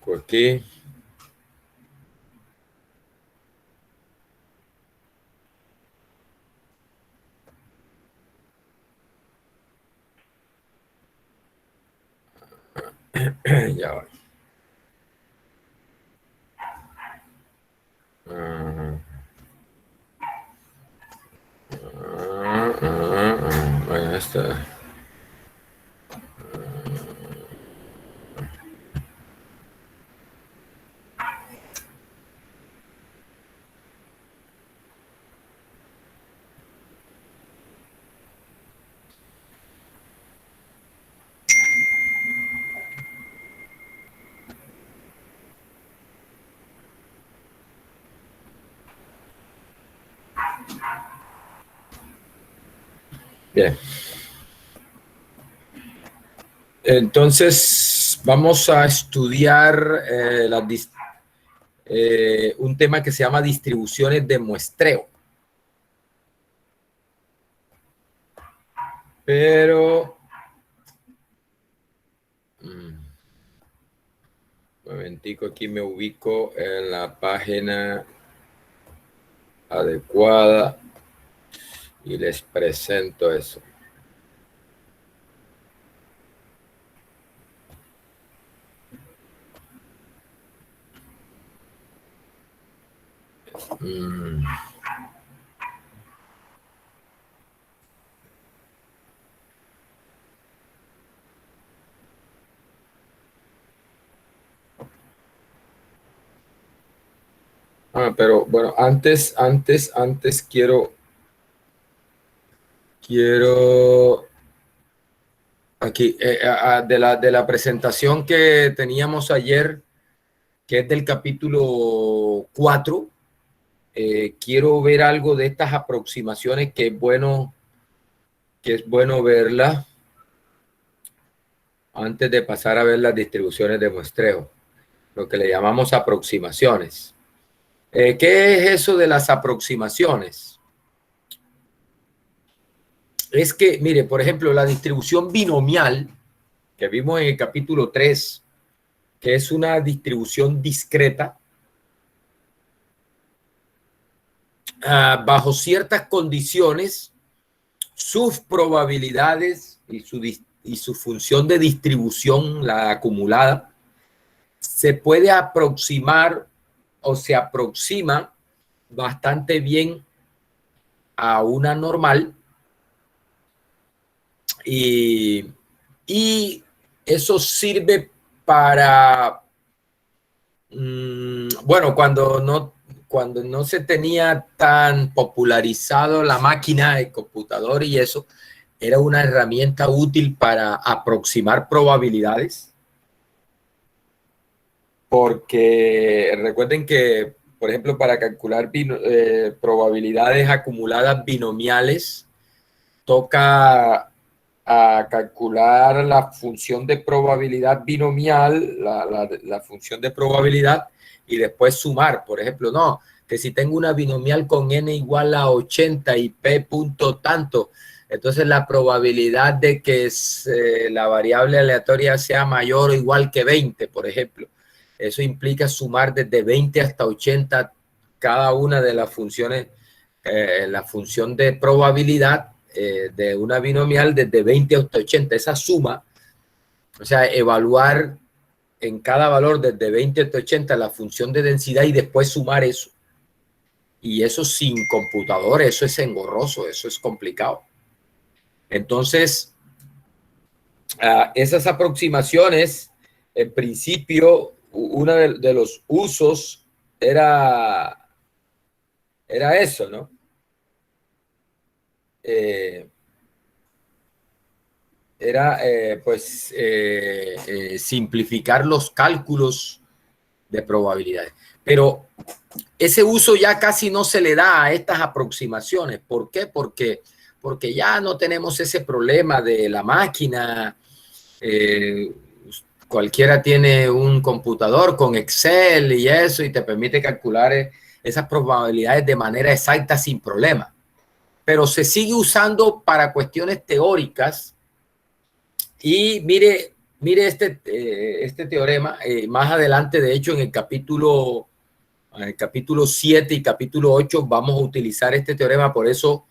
Por aquí. Ya va. Bueno, esta. Bien. Entonces, vamos a estudiar un tema que se llama distribuciones de muestreo. Pero, un momentico, aquí me ubico en la página adecuada y les presento eso. Pero bueno, antes quiero aquí de la presentación que teníamos ayer, que es del capítulo 4. Quiero ver algo de estas aproximaciones que es bueno verlas antes de pasar a ver las distribuciones de muestreo, lo que le llamamos aproximaciones. ¿Qué es eso de las aproximaciones? Es que, mire, por ejemplo, la distribución binomial que vimos en el capítulo 3, que es una distribución discreta, bajo ciertas condiciones, sus probabilidades y su función de distribución, la acumulada, se puede aproximar o se aproxima bastante bien a una normal y eso sirve para, bueno, cuando no se tenía tan popularizado la máquina, el computador y eso, era una herramienta útil para aproximar probabilidades. Porque recuerden que, por ejemplo, para calcular probabilidades acumuladas binomiales, toca a calcular la función de probabilidad binomial, la función de probabilidad, y después sumar. Por ejemplo, no, que si tengo una binomial con n igual a 80 y p punto tanto, entonces la probabilidad de que la variable aleatoria sea mayor o igual que 20, por ejemplo. Eso implica sumar desde 20 hasta 80 cada una de las funciones, la función de probabilidad de una binomial desde 20 hasta 80. Esa suma, o sea, evaluar en cada valor desde 20 hasta 80 la función de densidad y después sumar eso. Y eso sin computador, eso es engorroso, eso es complicado. Entonces, esas aproximaciones, en principio, uno de los usos era eso, ¿no? Era simplificar los cálculos de probabilidades. Pero ese uso ya casi no se le da a estas aproximaciones. ¿Por qué? Porque ya no tenemos ese problema de la máquina. Cualquiera tiene un computador con Excel y eso, y te permite calcular esas probabilidades de manera exacta sin problema. Pero se sigue usando para cuestiones teóricas. Y mire, mire este teorema, más adelante, de hecho, en el capítulo 7 y capítulo 8 vamos a utilizar este teorema, por eso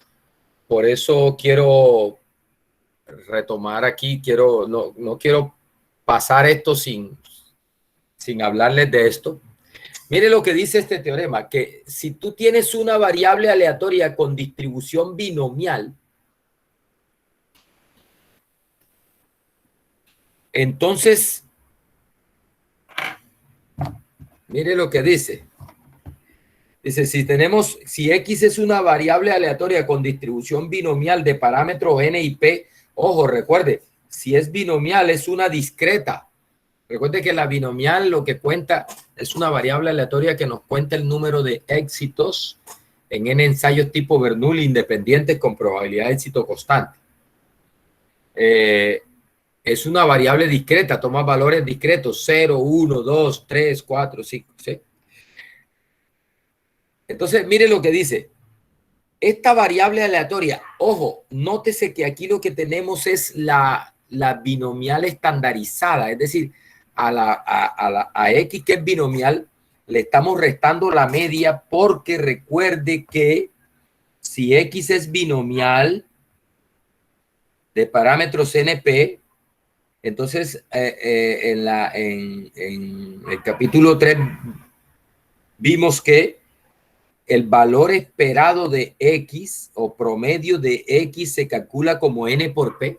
quiero retomar aquí, no quiero pasar esto sin hablarles de esto. Mire lo que dice este teorema, que si tú tienes una variable aleatoria con distribución binomial, entonces, mire lo que dice. Dice, si X es una variable aleatoria con distribución binomial de parámetros N y P, ojo, recuerde, si es binomial es una discreta. Recuerde que la binomial lo que cuenta es una variable aleatoria que nos cuenta el número de éxitos en N ensayos tipo Bernoulli independientes con probabilidad de éxito constante. Es una variable discreta, toma valores discretos, 0, 1, 2, 3, 4, 5, ¿sí? Entonces, mire lo que dice. Esta variable aleatoria, ojo, nótese que aquí lo que tenemos es la binomial estandarizada, es decir, a X que es binomial, le estamos restando la media porque recuerde que si X es binomial de parámetros NP, entonces en el capítulo 3 vimos que el valor esperado de X o promedio de X se calcula como N por P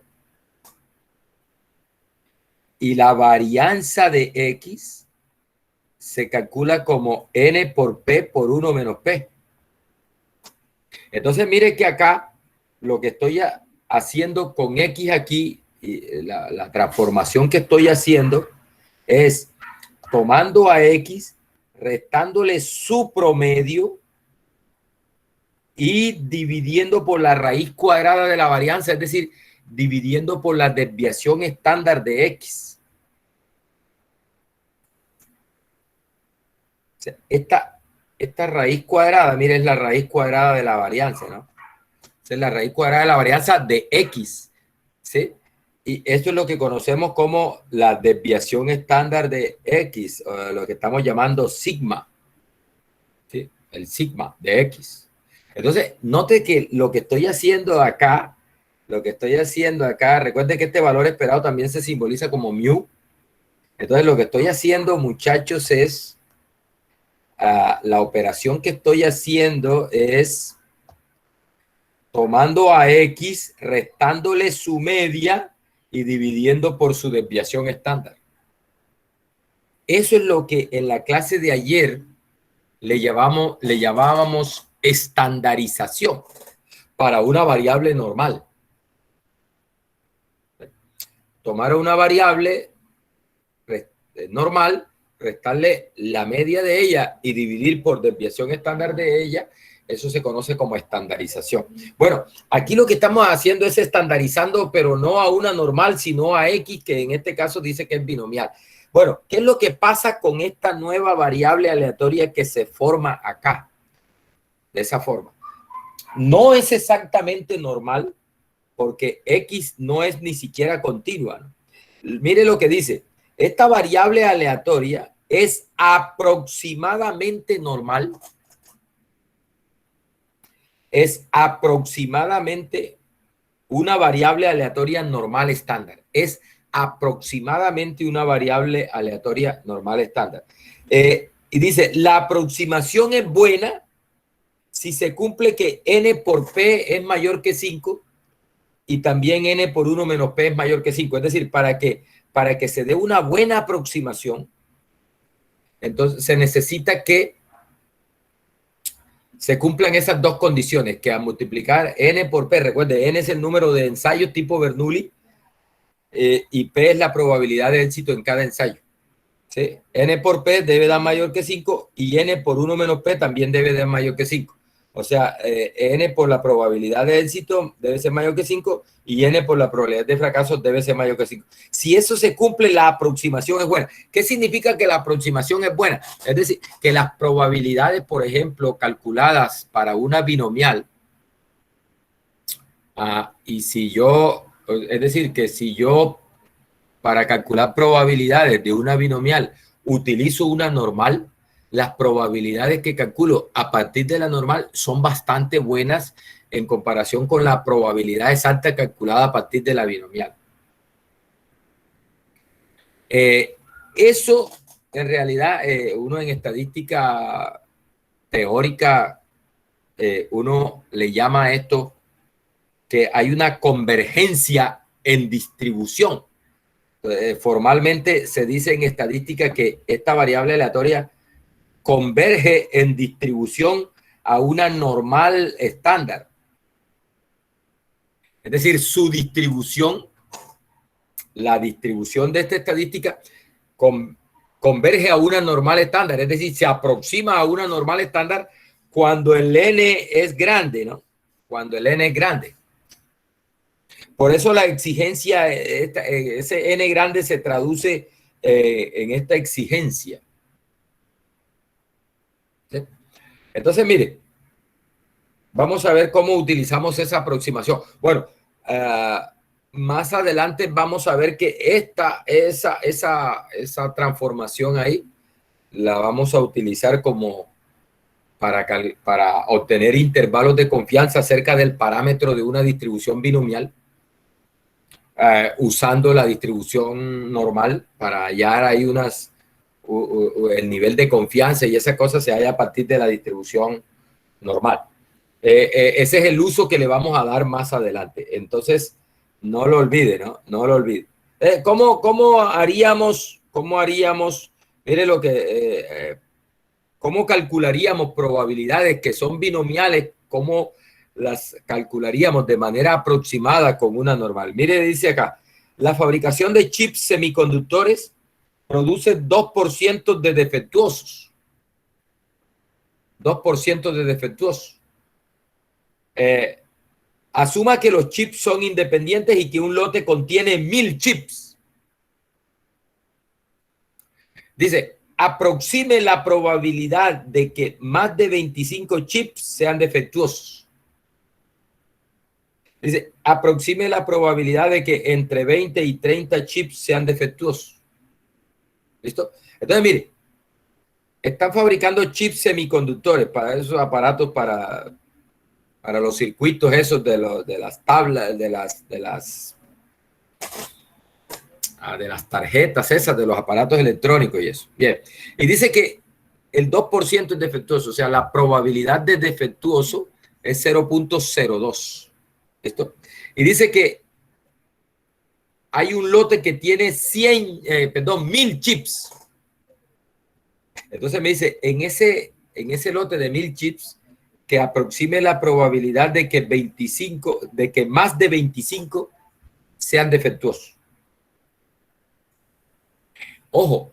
y la varianza de X se calcula como N por P por 1 menos P. Entonces mire que acá lo que estoy haciendo con X aquí, y la transformación que estoy haciendo es tomando a X, restándole su promedio y dividiendo por la raíz cuadrada de la varianza, es decir, dividiendo por la desviación estándar de X. O sea, esta raíz cuadrada, mire, es la raíz cuadrada de la varianza, ¿no? Esa es la raíz cuadrada de la varianza de X, ¿sí? Y esto es lo que conocemos como la desviación estándar de X, o lo que estamos llamando sigma, ¿sí? El sigma de X. Entonces, note que lo que estoy haciendo acá, recuerden que este valor esperado también se simboliza como mu. Entonces, lo que estoy haciendo, muchachos, es la operación que estoy haciendo es tomando a X, restándole su media y dividiendo por su desviación estándar. Eso es lo que en la clase de ayer le llamábamos estandarización para una variable normal. Tomar una variable normal, restarle la media de ella y dividir por desviación estándar de ella, eso se conoce como estandarización. Bueno, aquí lo que estamos haciendo es estandarizando, pero no a una normal, sino a X, que en este caso dice que es binomial. Bueno, ¿qué es lo que pasa con esta nueva variable aleatoria que se forma acá? De esa forma. No es exactamente normal, porque X no es ni siquiera continua, ¿no? Mire lo que dice. Esta variable aleatoria es aproximadamente normal. Es aproximadamente una variable aleatoria normal estándar. Es aproximadamente una variable aleatoria normal estándar. Y dice, la aproximación es buena si se cumple que n por p es mayor que 5 y también n por 1 menos p es mayor que 5. Es decir, para que se dé una buena aproximación, entonces se necesita que se cumplan esas dos condiciones, que al multiplicar n por p, recuerde, n es el número de ensayos tipo Bernoulli y p es la probabilidad de éxito en cada ensayo. ¿Sí? N por p debe dar mayor que 5 y n por 1 menos p también debe dar mayor que 5. O sea, n por la probabilidad de éxito debe ser mayor que 5 y n por la probabilidad de fracaso debe ser mayor que 5. Si eso se cumple, la aproximación es buena. ¿Qué significa que la aproximación es buena? Es decir, que las probabilidades, por ejemplo, calculadas para una binomial, y si yo, es decir, que si yo para calcular probabilidades de una binomial utilizo una normal, las probabilidades que calculo a partir de la normal son bastante buenas en comparación con la probabilidad exacta calculada a partir de la binomial. Eso, en realidad, uno en estadística teórica, uno le llama a esto que hay una convergencia en distribución. Formalmente se dice en estadística que esta variable aleatoria converge en distribución a una normal estándar. Es decir, su distribución, la distribución de esta estadística converge a una normal estándar, es decir, se aproxima a una normal estándar cuando el n es grande, ¿no? Cuando el n es grande. Por eso la exigencia, ese n grande se traduce en esta exigencia. ¿Sí? Entonces, mire, vamos a ver cómo utilizamos esa aproximación. Bueno, más adelante vamos a ver que esa transformación ahí la vamos a utilizar como para obtener intervalos de confianza acerca del parámetro de una distribución binomial, usando la distribución normal para hallar ahí el nivel de confianza, y esa cosa se halla a partir de la distribución normal. Ese es el uso que le vamos a dar más adelante. Entonces, no lo olvide, ¿no? No lo olvide. ¿Cómo haríamos? Mire lo que... ¿Cómo calcularíamos probabilidades que son binomiales? ¿Cómo las calcularíamos de manera aproximada con una normal? Mire, dice acá, la fabricación de chips semiconductores produce 2% de defectuosos. 2% de defectuosos. Asuma que los chips son independientes y que un lote contiene 1000 chips. Dice, aproxime la probabilidad de que más de 25 chips sean defectuosos. Dice, aproxime la probabilidad de que entre 20 y 30 chips sean defectuosos. ¿Listo? Entonces, mire, están fabricando chips semiconductores para esos aparatos, para los circuitos esos de las tablas, de las tarjetas esas, de los aparatos electrónicos y eso. Bien. Y dice que el 2% es defectuoso, o sea, la probabilidad de defectuoso es 0.02. ¿Listo? Y dice que hay un lote que tiene 1000 chips. Entonces me dice, en ese lote de 1000 chips, que aproxime la probabilidad de que más de 25 sean defectuosos. Ojo,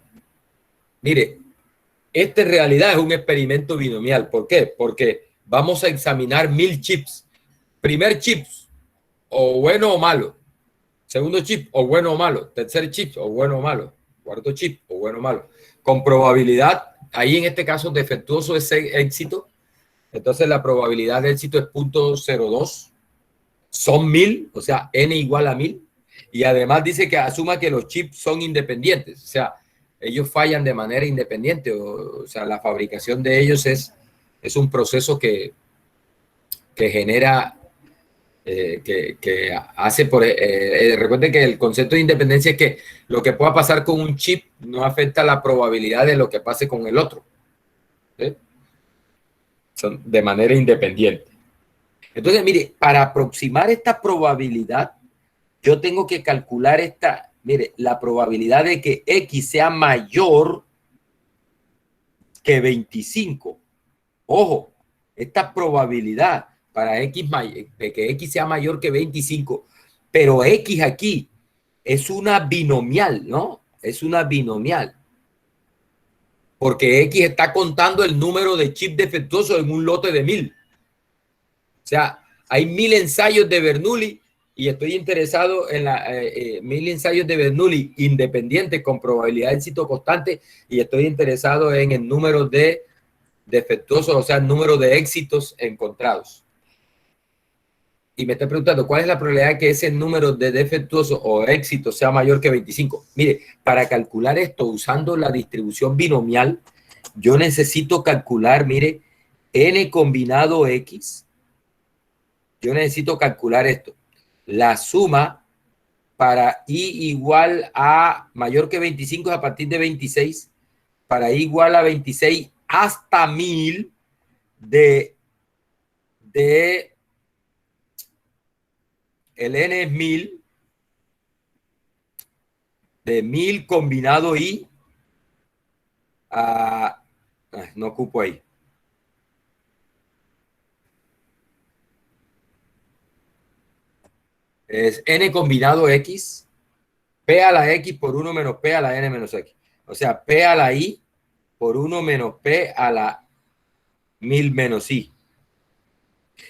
mire, esta en realidad es un experimento binomial. ¿Por qué? Porque vamos a examinar 1000 chips. Primer chip, o bueno o malo. Segundo chip, o bueno o malo. Tercer chip, o bueno o malo. Cuarto chip, o bueno o malo. Con probabilidad, ahí en este caso defectuoso es éxito. Entonces la probabilidad de éxito es 0.02. Son 1000, o sea, n igual a 1000. Y además dice que asuma que los chips son independientes. O sea, ellos fallan de manera independiente. O sea, la fabricación de ellos es un proceso que genera, que hace por... recuerden que el concepto de independencia es que lo que pueda pasar con un chip no afecta la probabilidad de lo que pase con el otro. ¿Sí? Son de manera independiente. Entonces, mire, para aproximar esta probabilidad, yo tengo que calcular mire, la probabilidad de que X sea mayor que 25. Ojo, esta probabilidad para X, de que X sea mayor que 25, pero X aquí es una binomial, ¿no? Es una binomial. Porque X está contando el número de chips defectuosos en un lote de 1000. O sea, hay 1000 ensayos de Bernoulli y estoy interesado en 1000 ensayos de Bernoulli independientes con probabilidad de éxito constante, y estoy interesado en el número de defectuosos, o sea, el número de éxitos encontrados. y me está preguntando cuál es la probabilidad de que ese número de defectuosos o éxitos sea mayor que 25. Mire, para calcular esto usando la distribución binomial, yo necesito calcular, mire, n combinado x. Yo necesito calcular esto. La suma para i igual a mayor que 25 es a partir de 26. Para i igual a 26 hasta 1000 de el n es 1000, de 1000 combinado i a... no ocupo ahí. Es n combinado x, p a la x por 1 menos p a la n menos x. O sea, p a la i por 1 menos p a la 1000 menos i.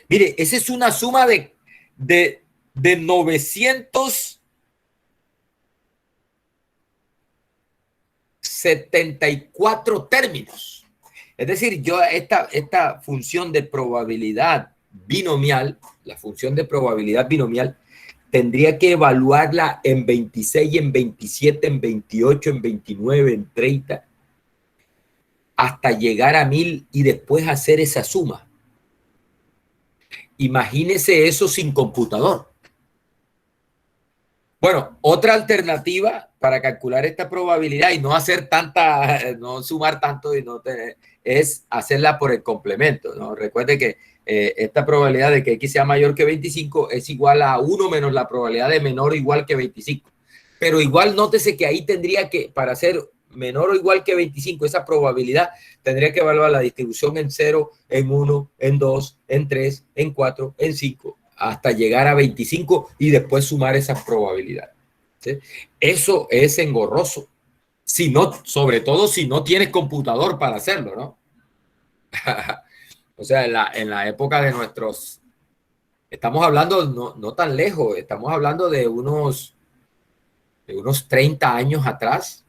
Mire, esa es una suma de 974 términos. Es decir, yo esta función de probabilidad binomial, la función de probabilidad binomial, tendría que evaluarla en 26, en 27, en 28, en 29, en 30, hasta llegar a 1000 y después hacer esa suma. Imagínese eso sin computador. Bueno, otra alternativa para calcular esta probabilidad y no hacer tanta, no sumar tanto y no tener, es hacerla por el complemento, ¿no? Recuerde que esta probabilidad de que x sea mayor que 25 es igual a 1 menos la probabilidad de menor o igual que 25. Pero igual nótese que ahí tendría que, para ser menor o igual que 25, esa probabilidad tendría que evaluar la distribución en 0, en 1, en 2, en 3, en 4, en 5, hasta llegar a 25 y después sumar esas probabilidades. ¿Sí? Eso es engorroso. Si no, sobre todo si no tienes computador para hacerlo, ¿no? O sea, en la época de nuestros... Estamos hablando no tan lejos, estamos hablando de unos 30 años atrás.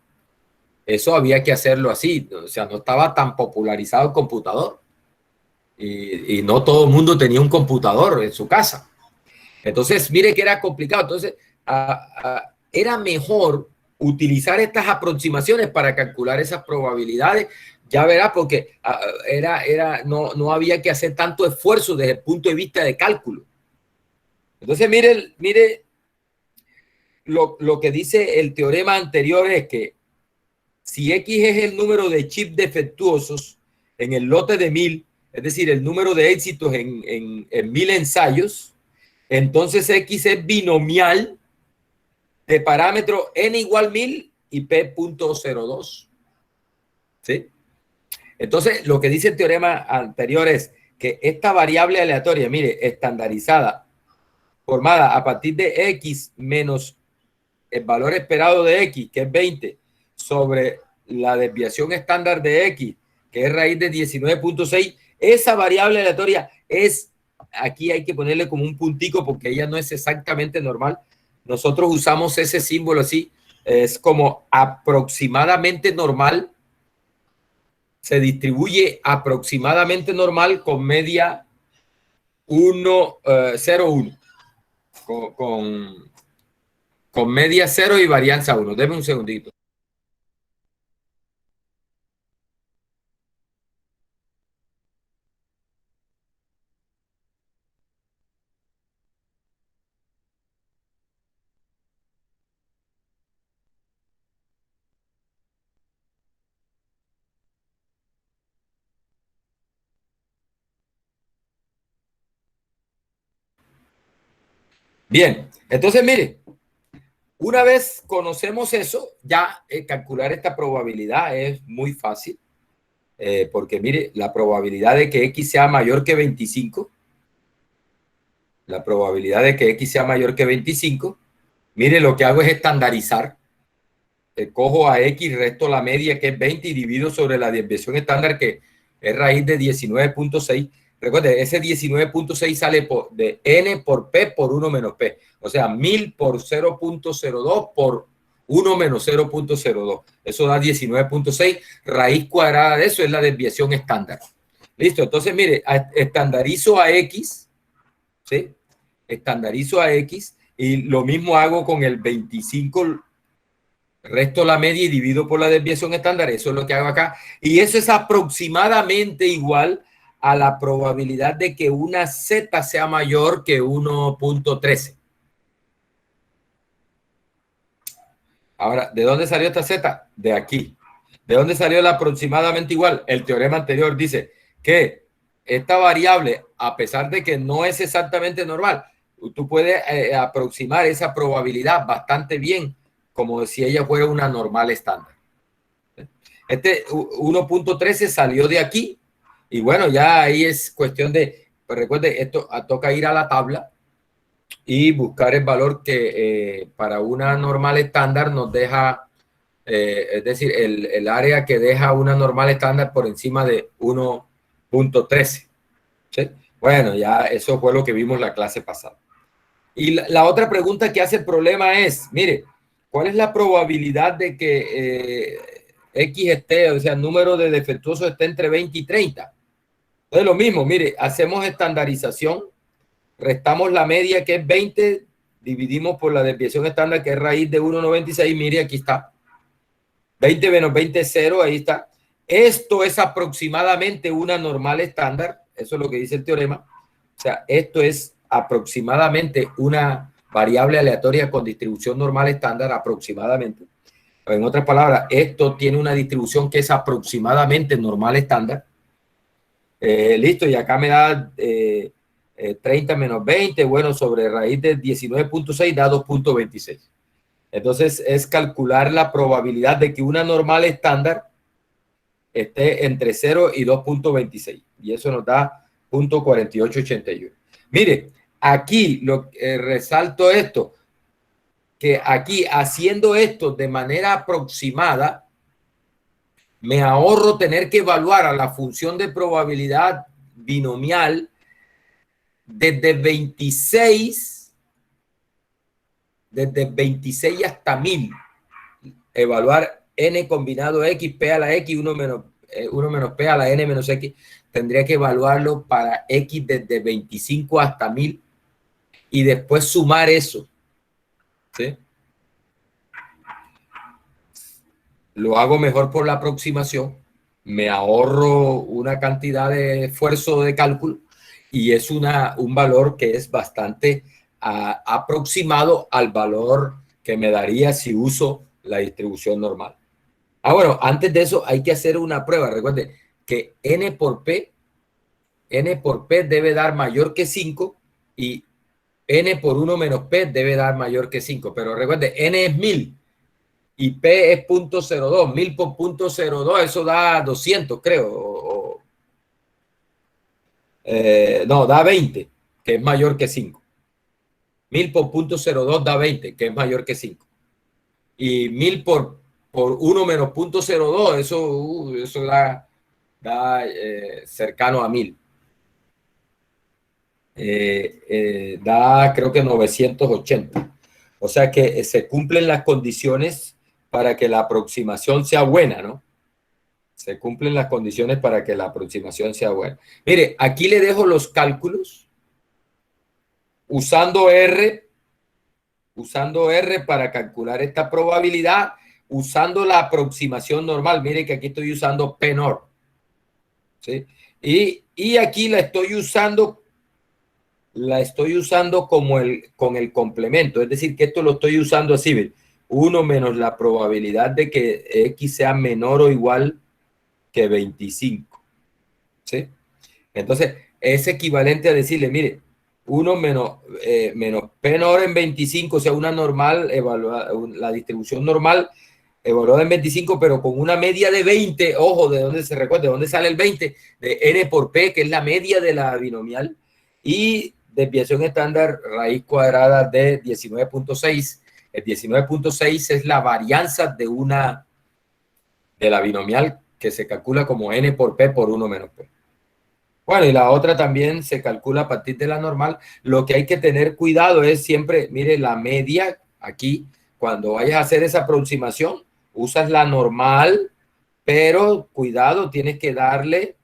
Eso había que hacerlo así, o sea, no estaba tan popularizado el computador y no todo el mundo tenía un computador en su casa. Entonces, mire que era complicado. Entonces, era mejor utilizar estas aproximaciones para calcular esas probabilidades. Ya verá, porque no había que hacer tanto esfuerzo desde el punto de vista de cálculo. Entonces, mire lo que dice el teorema anterior es que si X es el número de chips defectuosos en el lote de 1000, es decir, el número de éxitos en 1000 ensayos, entonces X es binomial de parámetro n igual 1000 y p.02. ¿Sí? Entonces, lo que dice el teorema anterior es que esta variable aleatoria, mire, estandarizada, formada a partir de X menos el valor esperado de X, que es 20, sobre la desviación estándar de X, que es raíz de 19.6, esa variable aleatoria es, aquí hay que ponerle como un puntico porque ella no es exactamente normal. Nosotros usamos ese símbolo así, es como aproximadamente normal, se distribuye aproximadamente normal con media 1, 0, 1, con media 0 y varianza 1. Deme un segundito. Bien, entonces mire, una vez conocemos eso, ya calcular esta probabilidad es muy fácil, porque mire, la probabilidad de que X sea mayor que 25, la probabilidad de que X sea mayor que 25, mire, lo que hago es estandarizar. Cojo a X, resto la media que es 20 y divido sobre la desviación estándar que es raíz de 19.6. Recuerde, ese 19.6 sale de N por P por 1 menos P. O sea, 1000 por 0.02 por 1 menos 0.02. Eso da 19.6. Raíz cuadrada de eso es la desviación estándar. Listo. Entonces, mire, estandarizo a X, ¿sí? estandarizo a X y lo mismo hago con el 25, resto la media y divido por la desviación estándar. Eso es lo que hago acá. Y eso es aproximadamente igual a la probabilidad de que una Z sea mayor que 1.13. Ahora, ¿de dónde salió esta Z? De aquí. ¿De dónde salió la aproximadamente igual? El teorema anterior dice que esta variable, a pesar de que no es exactamente normal, tú puedes aproximar esa probabilidad bastante bien, como si ella fuera una normal estándar. Este 1.13 salió de aquí y bueno, ya ahí es cuestión de, pues recuerde, esto toca ir a la tabla y buscar el valor que para una normal estándar nos deja, es decir, el área que deja una normal estándar por encima de 1.13. ¿Sí? Bueno, ya eso fue lo que vimos la clase pasada. Y la otra pregunta que hace el problema es, mire, ¿cuál es la probabilidad de que X esté, o sea, el número de defectuosos esté entre 20 y 30? Entonces lo mismo, mire, hacemos estandarización, restamos la media que es 20, dividimos por la desviación estándar que es raíz de 1,96, mire, aquí está. 20 menos 20 es 0, ahí está. Esto es aproximadamente una normal estándar, eso es lo que dice el teorema. O sea, esto es aproximadamente una variable aleatoria con distribución normal estándar, aproximadamente. En otras palabras, esto tiene una distribución que es aproximadamente normal estándar. Listo, y acá me da 30 menos 20, bueno, sobre raíz de 19.6 da 2.26. Entonces es calcular la probabilidad de que una normal estándar esté entre 0 y 2.26. Y eso nos da 0.4881. Mire, aquí resalto esto, que aquí haciendo esto de manera aproximada, me ahorro tener que evaluar a la función de probabilidad binomial desde 26 hasta 1000. Evaluar n combinado x, p a la x, 1 menos p a la n menos x. Tendría que evaluarlo para x desde 25 hasta 1000 y después sumar eso. ¿Sí? Lo hago mejor por la aproximación, me ahorro una cantidad de esfuerzo de cálculo y es un valor que es bastante aproximado al valor que me daría si uso la distribución normal. Bueno, antes de eso hay que hacer una prueba. Recuerden que n por p debe dar mayor que 5 y n por 1 menos p debe dar mayor que 5. Pero recuerden, n es 1000 y p es 0.02. 1000 por 0.02, eso da 200, creo. No, da 20, que es mayor que 5. 1000 por 0.02 da 20, que es mayor que 5. Y 1000 por 1 menos 0.02, eso da cercano a 1000. Da creo que 980. O sea que se cumplen las condiciones para que la aproximación sea buena, ¿no? Se cumplen las condiciones para que la aproximación sea buena. Mire, aquí le dejo los cálculos usando R para calcular esta probabilidad, usando la aproximación normal. Mire que aquí estoy usando P-NOR. ¿Sí? Y aquí la estoy usando con el complemento. Es decir, que esto lo estoy usando así, ¿ves? 1 menos la probabilidad de que X sea menor o igual que 25. ¿Sí? Entonces, es equivalente a decirle, mire, 1 menos P menor en 25, o sea, una normal, la distribución normal evaluada en 25, pero con una media de 20, ojo, ¿de dónde se recuerda? ¿De dónde sale el 20? De n por p, que es la media de la binomial, y desviación estándar raíz cuadrada de 19.6. El 19.6 es la varianza de la binomial que se calcula como n por p por 1 menos p. Bueno, y la otra también se calcula a partir de la normal. Lo que hay que tener cuidado es siempre, mire, la media aquí, cuando vayas a hacer esa aproximación, usas la normal, pero cuidado, tienes que darle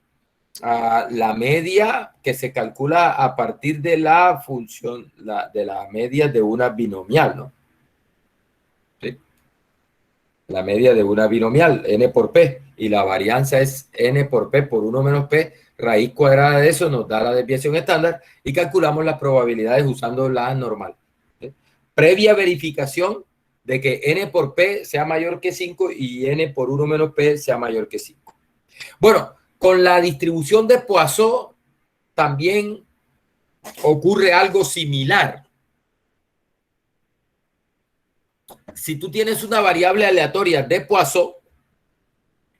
la media que se calcula a partir de la función, de la media de una binomial, ¿no? ¿Sí? La media de una binomial, n por p, y la varianza es n por p por 1 menos p, raíz cuadrada de eso nos da la desviación estándar y calculamos las probabilidades usando la normal. ¿Sí? Previa verificación de que n por p sea mayor que 5 y n por 1 menos p sea mayor que 5. Bueno, con la distribución de Poisson también ocurre algo similar. Si tú tienes una variable aleatoria de Poisson,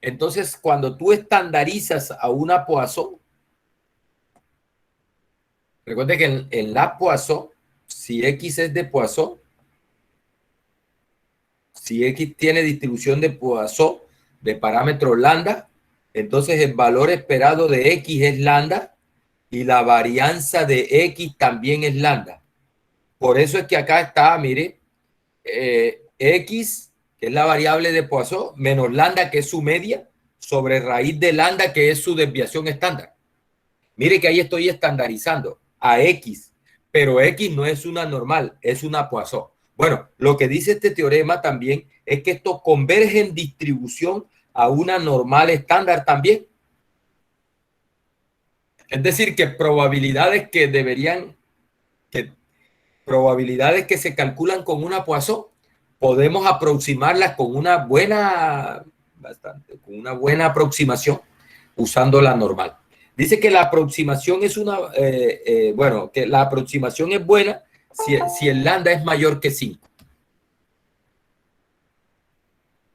entonces cuando tú estandarizas a una Poisson, recuerda que en la Poisson, si X es de Poisson, si X tiene distribución de Poisson de parámetro lambda, entonces el valor esperado de X es lambda y la varianza de X también es lambda. Por eso es que acá está, mire, X, que es la variable de Poisson, menos lambda, que es su media, sobre raíz de lambda, que es su desviación estándar. Mire que ahí estoy estandarizando a X, pero X no es una normal, es una Poisson. Bueno, lo que dice este teorema también es que esto converge en distribución a una normal estándar también. Es decir, que probabilidades que deberían, probabilidades que se calculan con una Poisson, podemos aproximarlas con una buena, con una buena aproximación usando la normal. Dice que la aproximación es una, bueno, que la aproximación es buena si el lambda es mayor que 5.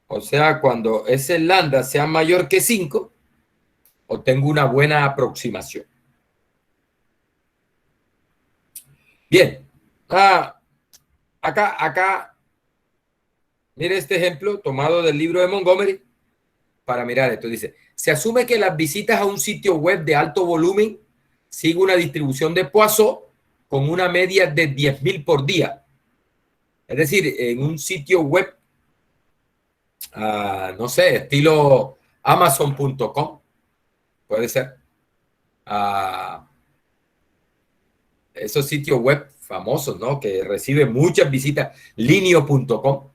O sea, cuando ese lambda sea mayor que 5, obtengo una buena aproximación. Bien. Acá, mire este ejemplo tomado del libro de Montgomery para mirar esto. Dice, se asume que las visitas a un sitio web de alto volumen siguen una distribución de Poisson con una media de 10.000 por día. Es decir, en un sitio web, no sé, estilo Amazon.com, puede ser. Esos sitios web famosos, ¿no? Que reciben muchas visitas. Linio.com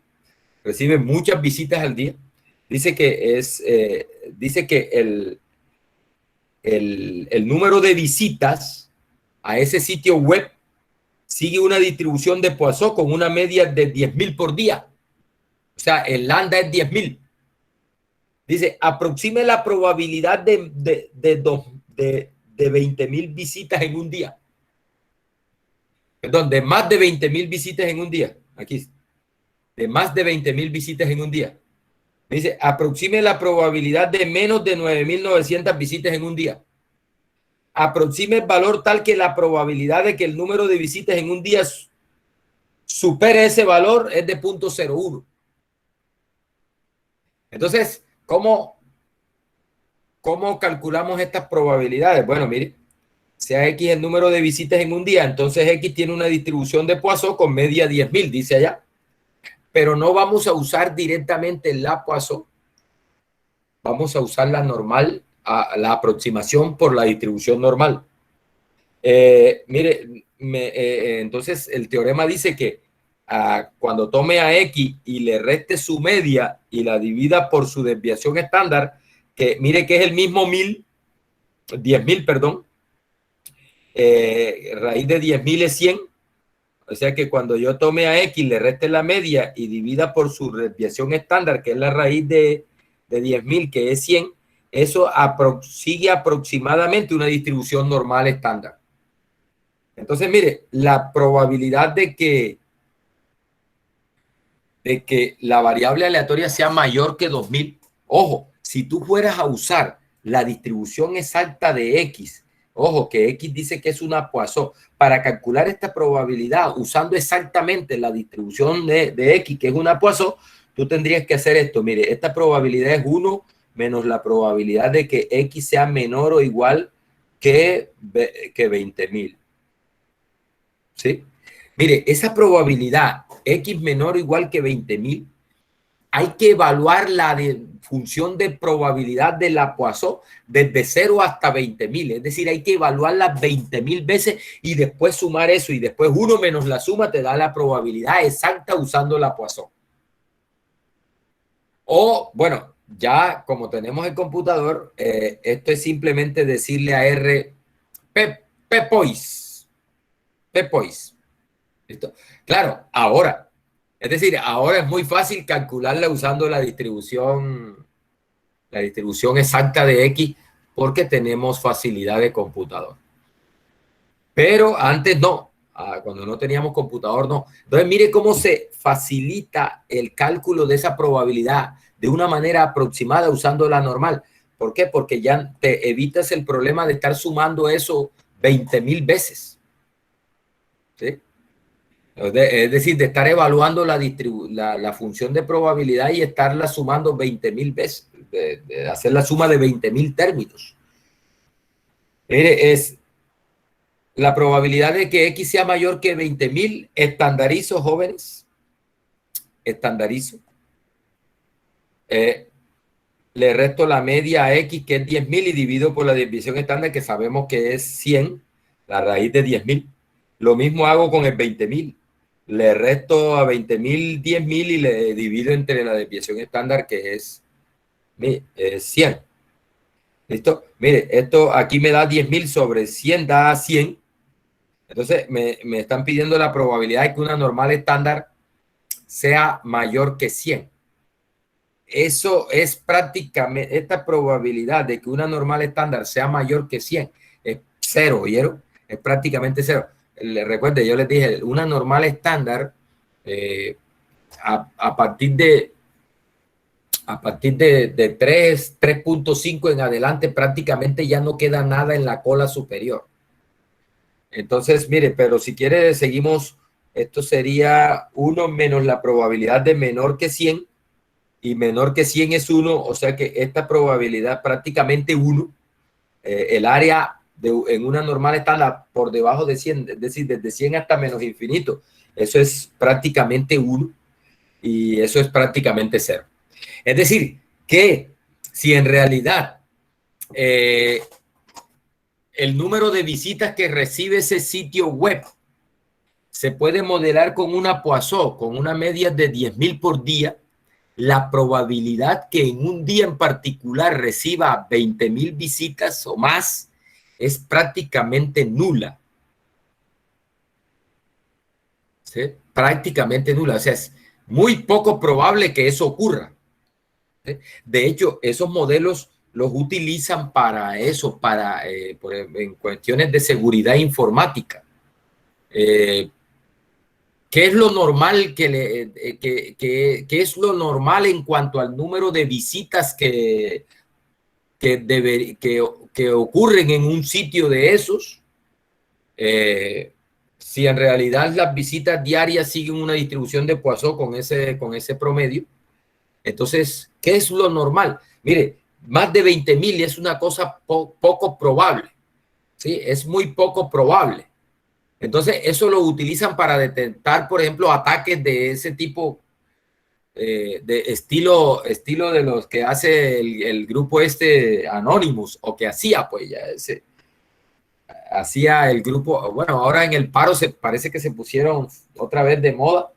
recibe muchas visitas al día. Dice que dice que el número de visitas a ese sitio web sigue una distribución de Poisson con una media de 10.000 por día. O sea, el lambda es 10.000. Dice, aproxime la probabilidad de 20.000 visitas en un día. Perdón, de más de 20.000 visitas en un día. Aquí, de más de 20.000 visitas en un día. Dice, aproxime la probabilidad de menos de 9.900 visitas en un día. Aproxime el valor tal que la probabilidad de que el número de visitas en un día supere ese valor es de 0.01. Entonces, ¿cómo calculamos estas probabilidades? Bueno, mire, sea X el número de visitas en un día, entonces X tiene una distribución de Poisson con media 10.000, dice allá. Pero no vamos a usar directamente la Poisson, vamos a usar la normal, la aproximación por la distribución normal. Mire, entonces el teorema dice que cuando tome a X y le reste su media y la divida por su desviación estándar, que mire que es el mismo 10.000, perdón, raíz de 10.000 es 100. O sea que cuando yo tome a X, le reste la media y divida por su desviación estándar, que es la raíz de 10.000, que es 100, eso sigue aproximadamente una distribución normal estándar. Entonces, mire, la probabilidad de que la variable aleatoria sea mayor que 2.000, ojo, si tú fueras a usar la distribución exacta de X, ojo, que X dice que es una Poisson, para calcular esta probabilidad usando exactamente la distribución de X, que es una Poisson, tú tendrías que hacer esto. Mire, esta probabilidad es 1 menos la probabilidad de que X sea menor o igual que 20.000. ¿Sí? Mire, esa probabilidad X menor o igual que 20.000, hay que evaluarla función de probabilidad de la Poisson desde 0 hasta 20.000. Es decir, hay que evaluarla 20.000 veces y después sumar eso, y después 1 menos la suma te da la probabilidad exacta usando la Poisson. O, bueno, ya como tenemos el computador, esto es simplemente decirle a R, Pepois. ¿Listo? Claro, ahora. Es decir, ahora es muy fácil calcularla usando la distribución exacta de X, porque tenemos facilidad de computador. Pero antes no, cuando no teníamos computador no. Entonces mire cómo se facilita el cálculo de esa probabilidad de una manera aproximada usando la normal. ¿Por qué? Porque ya te evitas el problema de estar sumando eso 20.000 veces. ¿Sí? Es decir, de estar evaluando la función de probabilidad y estarla sumando 20.000 veces, de hacer la suma de 20.000 términos. Es la probabilidad de que X sea mayor que 20.000, estandarizo, jóvenes, estandarizo. Le resto la media a X, que es 10.000, y divido por la desviación estándar, que sabemos que es 100, la raíz de 10.000. Lo mismo hago con el 20.000. Le resto a 20.000 10.000 y le divido entre la desviación estándar, que es 100. ¿Listo? Mire, esto aquí me da 10.000 sobre 100, da 100. Entonces me están pidiendo la probabilidad de que una normal estándar sea mayor que 100. Eso es prácticamente, esta probabilidad de que una normal estándar sea mayor que 100 es cero, ¿oyeron? Es prácticamente cero. Recuerden, yo les dije, una normal estándar a partir de 3.5 en adelante prácticamente ya no queda nada en la cola superior. Entonces, mire, pero si quiere seguimos, esto sería 1 menos la probabilidad de menor que 100, y menor que 100 es 1, o sea que esta probabilidad prácticamente 1, el área en una normal está por debajo de 100, es decir, desde 100 hasta menos infinito, eso es prácticamente 1, y eso es prácticamente 0. Es decir, que si en realidad el número de visitas que recibe ese sitio web se puede modelar con una Poisson, con una media de 10.000 por día, la probabilidad que en un día en particular reciba 20.000 visitas o más es prácticamente nula. ¿Sí? Prácticamente nula. O sea, es muy poco probable que eso ocurra. ¿Sí? De hecho, esos modelos los utilizan para eso, en cuestiones de seguridad informática. ¿Qué es lo normal qué es lo normal en cuanto al número de visitas que ocurren en un sitio de esos? Si en realidad las visitas diarias siguen una distribución de Poisson con ese promedio, entonces, ¿qué es lo normal? Mire, más de 20.000 es una cosa poco probable, ¿sí? Es muy poco probable. Entonces, eso lo utilizan para detectar, por ejemplo, ataques de ese tipo, de estilo de los que hace el grupo Anonymous, o que hacía, pues ya hacía el grupo. Bueno, ahora en el paro parece que se pusieron otra vez de moda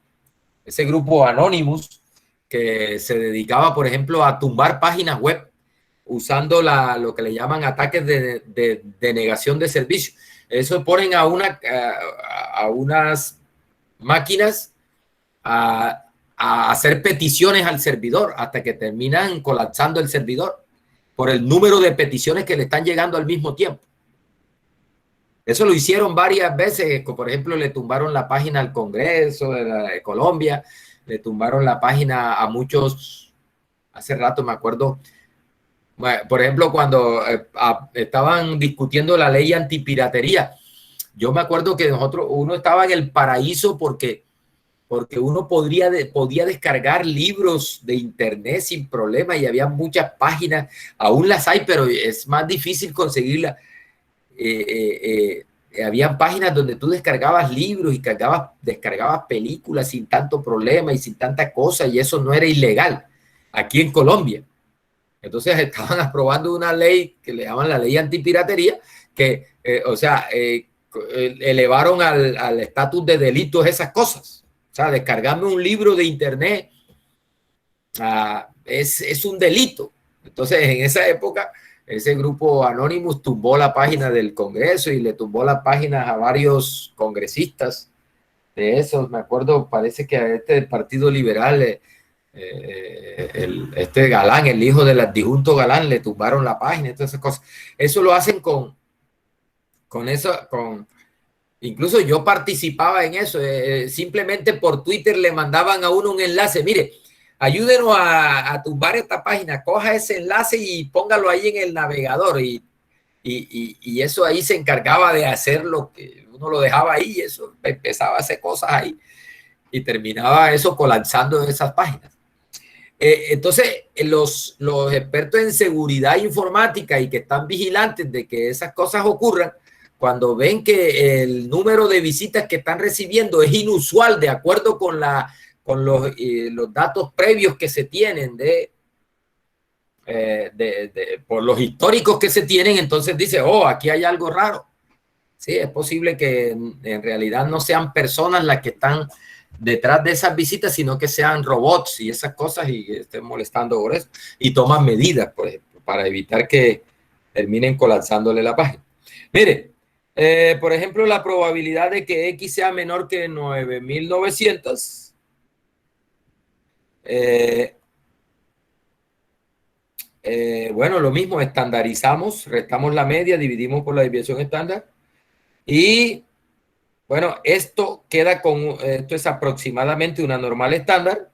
ese grupo Anonymous, que se dedicaba, por ejemplo, a tumbar páginas web usando lo que le llaman ataques de denegación de servicio. Eso ponen a unas máquinas a hacer peticiones al servidor hasta que terminan colapsando el servidor por el número de peticiones que le están llegando al mismo tiempo. Eso lo hicieron varias veces. Por ejemplo, le tumbaron la página al Congreso de Colombia, le tumbaron la página a muchos. Hace rato me acuerdo, por ejemplo, cuando estaban discutiendo la ley antipiratería. Yo me acuerdo que uno estaba en el paraíso porque uno podía descargar libros de internet sin problema, y había muchas páginas, aún las hay, pero es más difícil conseguirlas. Había páginas donde tú descargabas libros y descargabas películas sin tanto problema y sin tanta cosa, y eso no era ilegal aquí en Colombia. Entonces estaban aprobando una ley que le llaman la ley antipiratería, que, elevaron al estatus de delitos esas cosas. O sea, descargarme un libro de internet es un delito. Entonces, en esa época, ese grupo Anonymous tumbó la página del Congreso y le tumbó las páginas a varios congresistas de esos. Me acuerdo, parece que a este del Partido Liberal, este Galán, el hijo del adjunto Galán, le tumbaron la página y todas esas cosas. Eso lo hacen con eso, incluso yo participaba en eso. Simplemente por Twitter le mandaban a uno un enlace. Mire, ayúdenos a tumbar esta página, coja ese enlace y póngalo ahí en el navegador. Y eso ahí se encargaba de hacer lo que uno lo dejaba ahí y eso empezaba a hacer cosas ahí y terminaba eso colapsando esas páginas. Entonces, los expertos en seguridad informática y que están vigilantes de que esas cosas ocurran, cuando ven que el número de visitas que están recibiendo es inusual de acuerdo con los datos previos que se tienen por los históricos que se tienen, entonces dice, oh, aquí hay algo raro. Sí, es posible que en realidad no sean personas las que están detrás de esas visitas, sino que sean robots y esas cosas y estén molestando por eso. Y toman medidas, por ejemplo, para evitar que terminen colapsándole la página. Mire, por ejemplo, la probabilidad de que X sea menor que 9.900. Bueno, lo mismo, estandarizamos, restamos la media, dividimos por la desviación estándar y bueno, esto es aproximadamente una normal estándar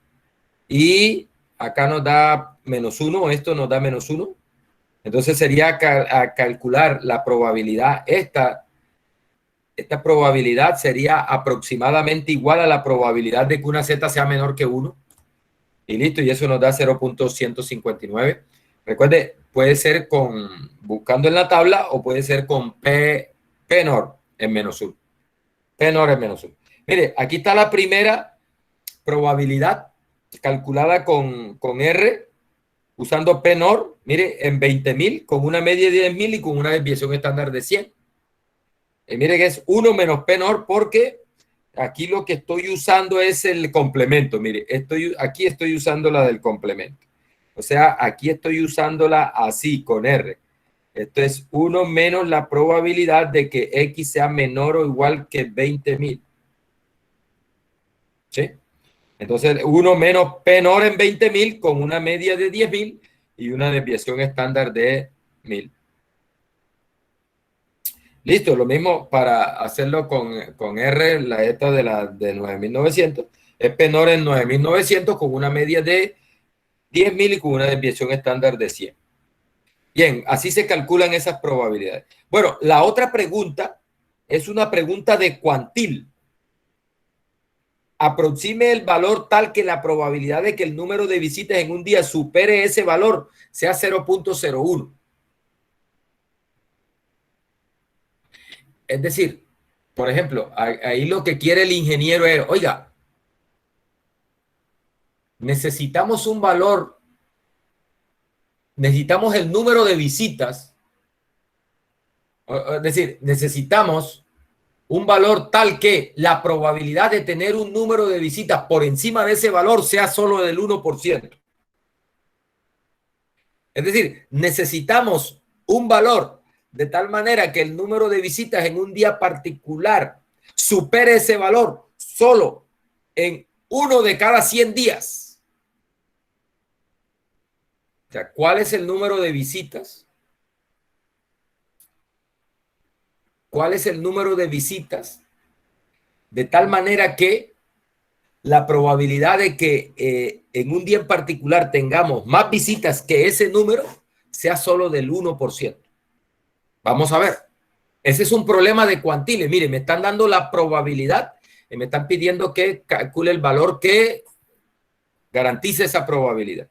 y acá nos da -1, esto nos da -1. Entonces sería a calcular la probabilidad, esta probabilidad sería aproximadamente igual a la probabilidad de que una Z sea menor que 1. Y listo, y eso nos da 0.159. Recuerde, puede ser buscando en la tabla o puede ser con P NOR en -1. P NOR en -1. Mire, aquí está la primera probabilidad calculada con R usando P NOR, mire, en 20.000 con una media de 10.000 y con una desviación estándar de 100. Mire que es 1 menos P NOR porque aquí lo que estoy usando es el complemento. Mire, aquí estoy usando la del complemento. O sea, aquí estoy usándola así, con R. Esto es 1 menos la probabilidad de que X sea menor o igual que 20.000. ¿Sí? Entonces, 1 menos P NOR en 20.000 con una media de 10.000 y una desviación estándar de 1.000. Listo, lo mismo para hacerlo con R, la ETA de 9.900. Es P NOR en 9.900 con una media de 10.000 y con una desviación estándar de 100. Bien, así se calculan esas probabilidades. Bueno, la otra pregunta es una pregunta de cuantil. Aproxime el valor tal que la probabilidad de que el número de visitas en un día supere ese valor sea 0.01. Es decir, por ejemplo, ahí lo que quiere el ingeniero es, oiga, necesitamos un valor, necesitamos el número de visitas, es decir, necesitamos un valor tal que la probabilidad de tener un número de visitas por encima de ese valor sea solo del 1%. Es decir, necesitamos un valor de tal manera que el número de visitas en un día particular supere ese valor solo en 1 de cada 100 días. O sea, ¿cuál es el número de visitas? ¿Cuál es el número de visitas? De tal manera que la probabilidad de que en un día en particular tengamos más visitas que ese número sea solo del 1%. Vamos a ver. Ese es un problema de cuantiles. Mire, me están dando la probabilidad y me están pidiendo que calcule el valor que garantice esa probabilidad.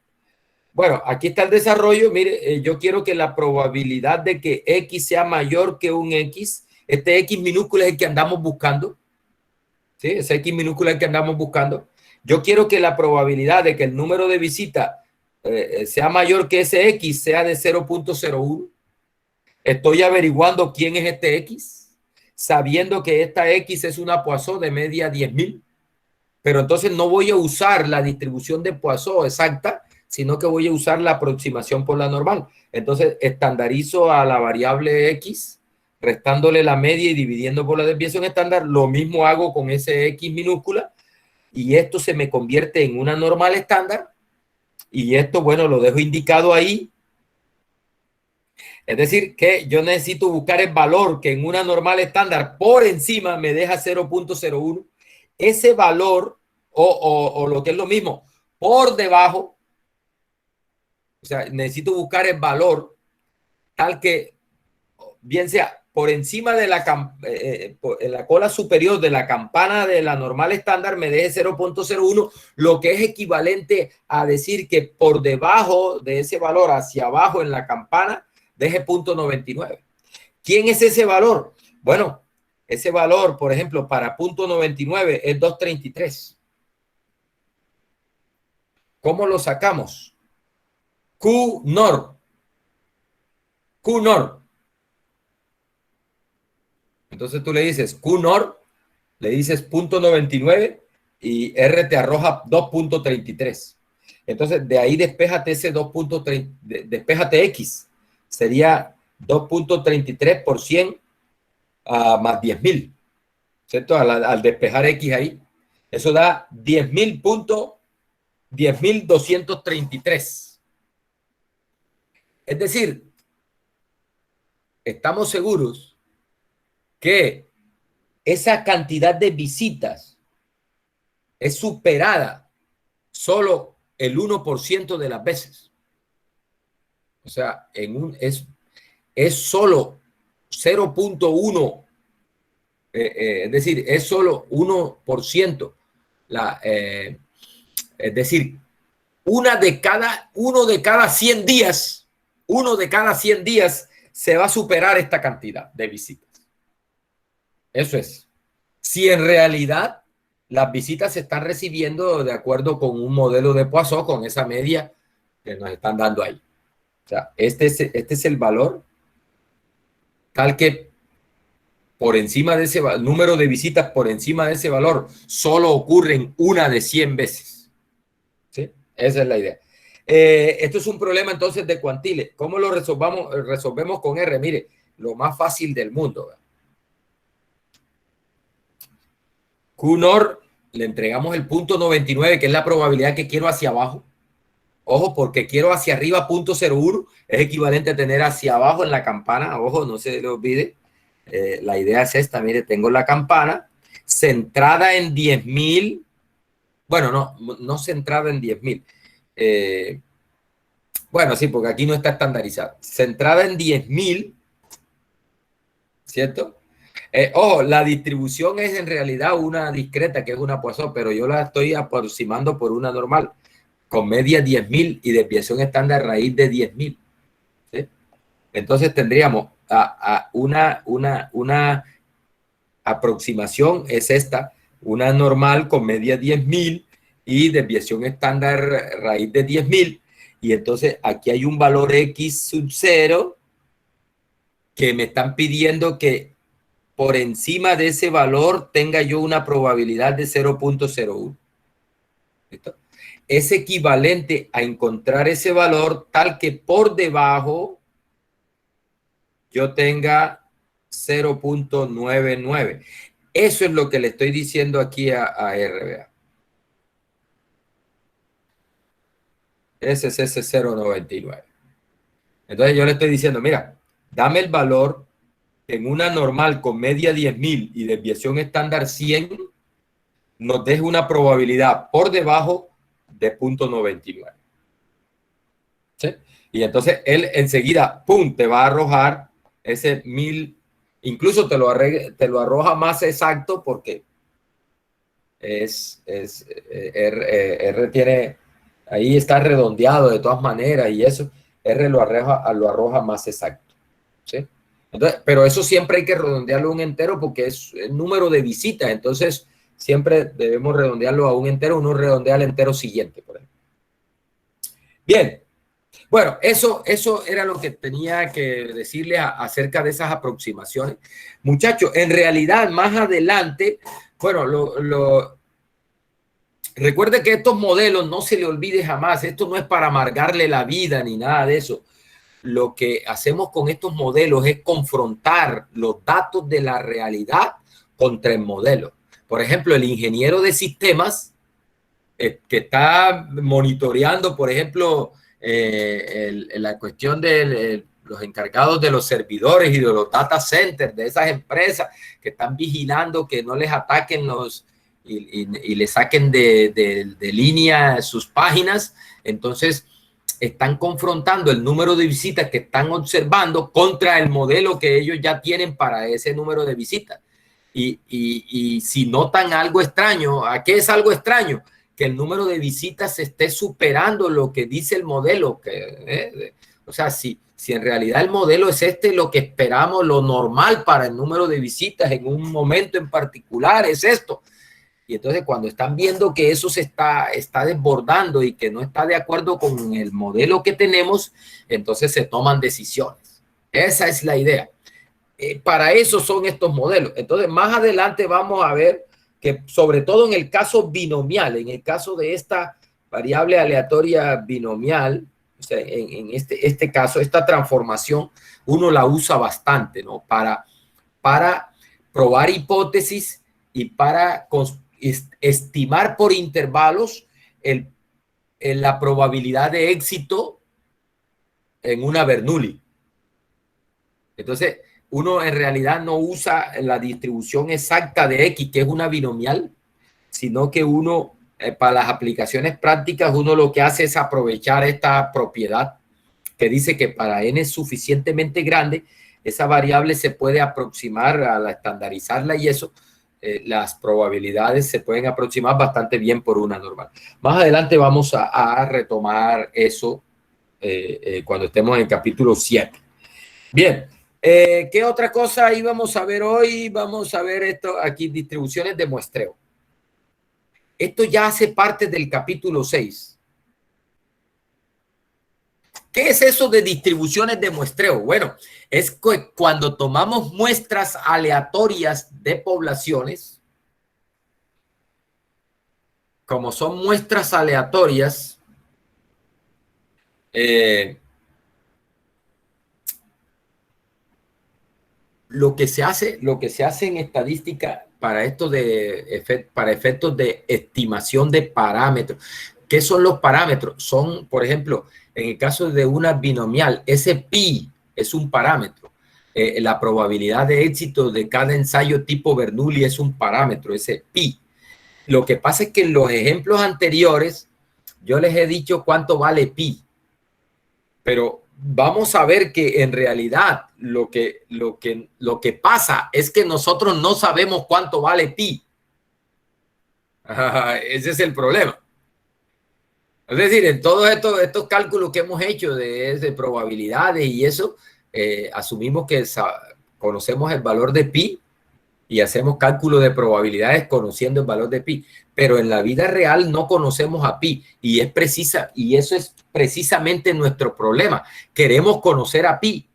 Bueno, aquí está el desarrollo. Mire, yo quiero que la probabilidad de que X sea mayor que un X, este X minúsculo es el que andamos buscando. ¿Sí? Ese X minúsculo es el que andamos buscando. Yo quiero que la probabilidad de que el número de visitas sea mayor que ese X, sea de 0.01. Estoy averiguando quién es este X, sabiendo que esta X es una Poisson de media 10.000. Pero entonces no voy a usar la distribución de Poisson exacta, sino que voy a usar la aproximación por la normal. Entonces estandarizo a la variable X, restándole la media y dividiendo por la desviación estándar. Lo mismo hago con ese X minúscula y esto se me convierte en una normal estándar. Y esto, bueno, lo dejo indicado ahí. Es decir, que yo necesito buscar el valor que en una normal estándar por encima me deja 0.01. Ese valor, o lo que es lo mismo, por debajo, o sea, necesito buscar el valor tal que, bien sea por encima de en la cola superior de la campana de la normal estándar, me deje 0.01, lo que es equivalente a decir que por debajo de ese valor, hacia abajo en la campana, deje 0.99. ¿Quién es ese valor? Bueno, ese valor, por ejemplo, para 0.99 es 233. ¿Cómo lo sacamos? Q-NOR. Q-NOR. Entonces tú le dices Q-NOR, le dices 0.99 y R te arroja 2.33. Entonces de ahí despéjate ese 2.30, despéjate X. Sería 2.33 por 100 más 10.000. ¿Cierto? Al despejar X ahí. Eso da 10.233. Es decir, estamos seguros que esa cantidad de visitas es superada solo el 1% de las veces. O sea, es solo 0.1, es decir, es solo 1%. Es decir, uno de cada 100 días, se va a superar esta cantidad de visitas. Eso es. Si en realidad las visitas se están recibiendo de acuerdo con un modelo de Poisson, con esa media que nos están dando ahí. O sea, este es el valor tal que por encima de ese número de visitas, por encima de ese valor, solo ocurren una de 100 veces. ¿Sí? Esa es la idea. Esto es un problema entonces de cuantiles. ¿Cómo lo resolvemos con R? Mire, lo más fácil del mundo. Q-NOR, le entregamos el 0.99, que es la probabilidad que quiero hacia abajo. Ojo, porque quiero hacia arriba 0.01, es equivalente a tener hacia abajo en la campana. Ojo, no se le olvide. La idea es esta, mire, tengo la campana centrada en 10.000. Bueno, no centrada en 10.000. Bueno, sí, porque aquí no está estandarizado. Centrada en 10.000, ¿cierto? Ojo, la distribución es en realidad una discreta, que es una Poisson, pero yo la estoy aproximando por una normal, con media 10.000 y desviación estándar raíz de 10.000. ¿Sí? Entonces tendríamos una aproximación, es esta, una normal con media 10.000 y desviación estándar raíz de 10.000. Y entonces aquí hay un valor X sub 0 que me están pidiendo que por encima de ese valor tenga yo una probabilidad de 0.01. ¿Listo? Es equivalente a encontrar ese valor tal que por debajo yo tenga 0.99. Eso es lo que le estoy diciendo aquí a RBA. Ese es ese 0.99. Entonces yo le estoy diciendo, mira, dame el valor en una normal con media 10.000 y desviación estándar 100, nos deja una probabilidad por debajo de 0.99. ¿Sí? Y entonces él enseguida, pum, te va a arrojar ese 1.000, incluso te lo arroja más exacto porque R tiene, ahí está redondeado de todas maneras y eso, R lo arroja más exacto. ¿Sí? Entonces, pero eso siempre hay que redondearlo a un entero porque es el número de visitas, entonces siempre debemos redondearlo a un entero, uno redondea al entero siguiente, por ejemplo. Bien. Bueno, eso era lo que tenía que decirles acerca de esas aproximaciones. Muchachos, en realidad, más adelante, bueno, recuerde que estos modelos, no se le olvide jamás, esto no es para amargarle la vida ni nada de eso. Lo que hacemos con estos modelos es confrontar los datos de la realidad contra el modelo. Por ejemplo, el ingeniero de sistemas que está monitoreando, por ejemplo, la cuestión de los encargados de los servidores y de los data centers de esas empresas que están vigilando que no les ataquen y le saquen de línea sus páginas. Entonces, están confrontando el número de visitas que están observando contra el modelo que ellos ya tienen para ese número de visitas. Y si notan algo extraño, ¿a qué es algo extraño? Que el número de visitas esté superando lo que dice el modelo. O sea, si en realidad el modelo es lo que esperamos, lo normal para el número de visitas en un momento en particular es esto. Y entonces cuando están viendo que eso se está desbordando y que no está de acuerdo con el modelo que tenemos, entonces se toman decisiones. Esa es la idea. Para eso son estos modelos. Entonces más adelante vamos a ver que sobre todo en el caso binomial, en el caso de esta variable aleatoria binomial, o sea, en este caso, esta transformación, uno la usa bastante, ¿no? Para probar hipótesis y para estimar por intervalos la probabilidad de éxito en una Bernoulli. Entonces, uno en realidad no usa la distribución exacta de X, que es una binomial, sino que uno, para las aplicaciones prácticas, uno lo que hace es aprovechar esta propiedad que dice que para n es suficientemente grande, esa variable se puede aproximar a la estandarizarla y eso, las probabilidades se pueden aproximar bastante bien por una normal. Más adelante vamos a retomar eso cuando estemos en el capítulo 7. Bien. ¿Qué otra cosa íbamos a ver hoy? Vamos a ver esto aquí, distribuciones de muestreo. Esto ya hace parte del capítulo 6. ¿Qué es eso de distribuciones de muestreo? Bueno, es que cuando tomamos muestras aleatorias de poblaciones, como son muestras aleatorias, lo que se hace en estadística para esto para efectos de estimación de parámetros. ¿Qué son los parámetros? Son, por ejemplo, en el caso de una binomial, ese pi es un parámetro. La probabilidad de éxito de cada ensayo tipo Bernoulli es un parámetro, ese pi. Lo que pasa es que en los ejemplos anteriores yo les he dicho cuánto vale pi, pero vamos a ver que en realidad lo que pasa es que nosotros no sabemos cuánto vale pi. Ese es el problema. Es decir, en todos estos cálculos que hemos hecho de probabilidades y eso, asumimos que conocemos el valor de pi y hacemos cálculo de probabilidades conociendo el valor de pi, pero en la vida real no conocemos a pi y eso es precisamente nuestro problema. Queremos conocer a pi,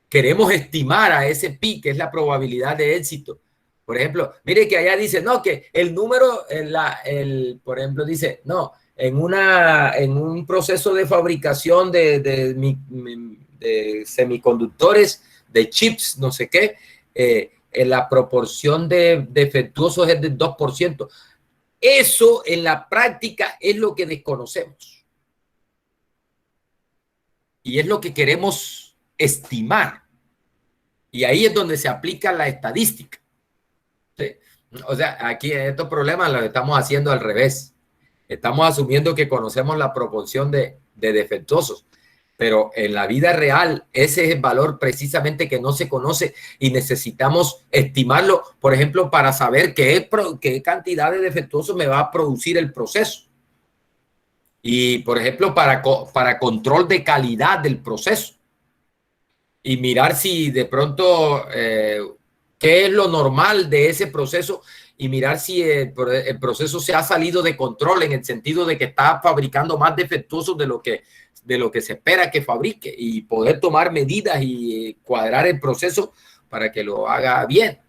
queremos estimar a ese pi, que es la probabilidad de éxito. Por ejemplo, mire que allá dice, no, que el número, por ejemplo, dice, no, en un proceso de fabricación de semiconductores, de chips, no sé qué, la proporción de defectuosos es del 2%. Eso en la práctica es lo que desconocemos. Y es lo que queremos estimar. Y ahí es donde se aplica la estadística. ¿Sí? O sea, aquí en estos problemas los estamos haciendo al revés. Estamos asumiendo que conocemos la proporción de defectuosos. Pero en la vida real ese es el valor precisamente que no se conoce y necesitamos estimarlo, por ejemplo, para saber qué cantidad de defectuosos me va a producir el proceso. Y, por ejemplo, para control de calidad del proceso. Y mirar si de pronto qué es lo normal de ese proceso y mirar si el proceso se ha salido de control en el sentido de que está fabricando más defectuosos de lo que se espera que fabrique y poder tomar medidas y cuadrar el proceso para que lo haga bien,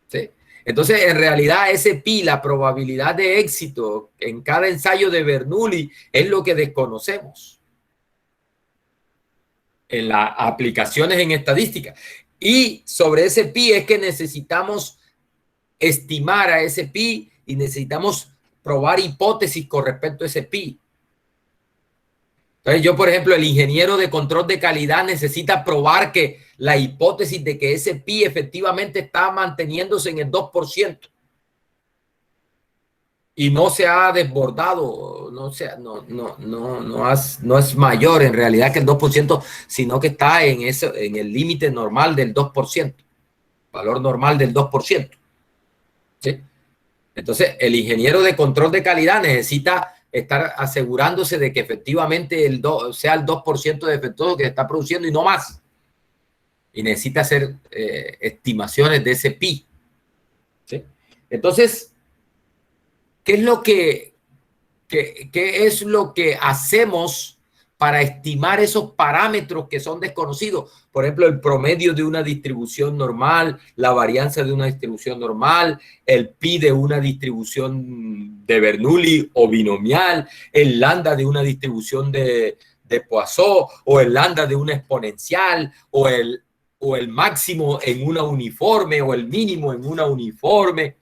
¿sí? Entonces, en realidad, ese pi, la probabilidad de éxito en cada ensayo de Bernoulli es lo que desconocemos en las aplicaciones en estadística. Y sobre ese pi es que necesitamos estimar a ese pi y necesitamos probar hipótesis con respecto a ese pi. Entonces yo, por ejemplo, el ingeniero de control de calidad necesita probar que la hipótesis de que ese pi efectivamente está manteniéndose en el 2% y no se ha desbordado, no es mayor en realidad que el 2%, sino que está en el límite normal del 2%, valor normal del 2%. ¿Sí? Entonces, el ingeniero de control de calidad necesita estar asegurándose de que efectivamente sea el 2% de defectuoso que está produciendo y no más. Y necesita hacer estimaciones de ese pi. ¿Sí? Entonces, ¿qué es lo que hacemos para estimar esos parámetros que son desconocidos? Por ejemplo, el promedio de una distribución normal, la varianza de una distribución normal, el pi de una distribución de Bernoulli o binomial, el lambda de una distribución de Poisson, o el lambda de una exponencial, o el máximo en una uniforme, o el mínimo en una uniforme.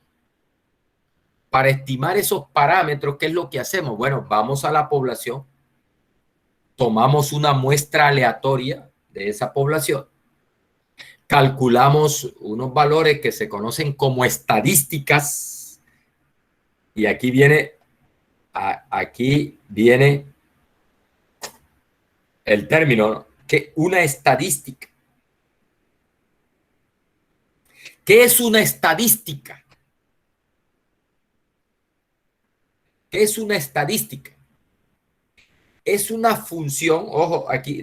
Para estimar esos parámetros, ¿qué es lo que hacemos? Bueno, vamos a la población, tomamos una muestra aleatoria de esa población, calculamos unos valores que se conocen como estadísticas, y aquí viene el término, que una estadística. ¿Qué es una estadística? ¿Qué es una estadística? Es una función, ojo, aquí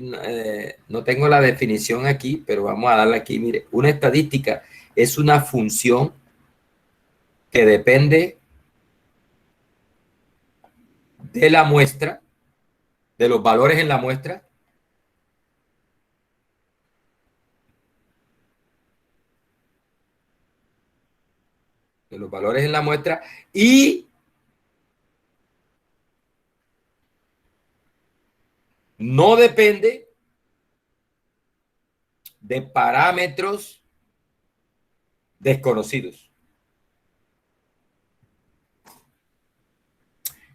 no tengo la definición aquí, pero vamos a darle aquí, mire, una estadística es una función que depende de la muestra, de los valores en la muestra, y no depende de parámetros desconocidos.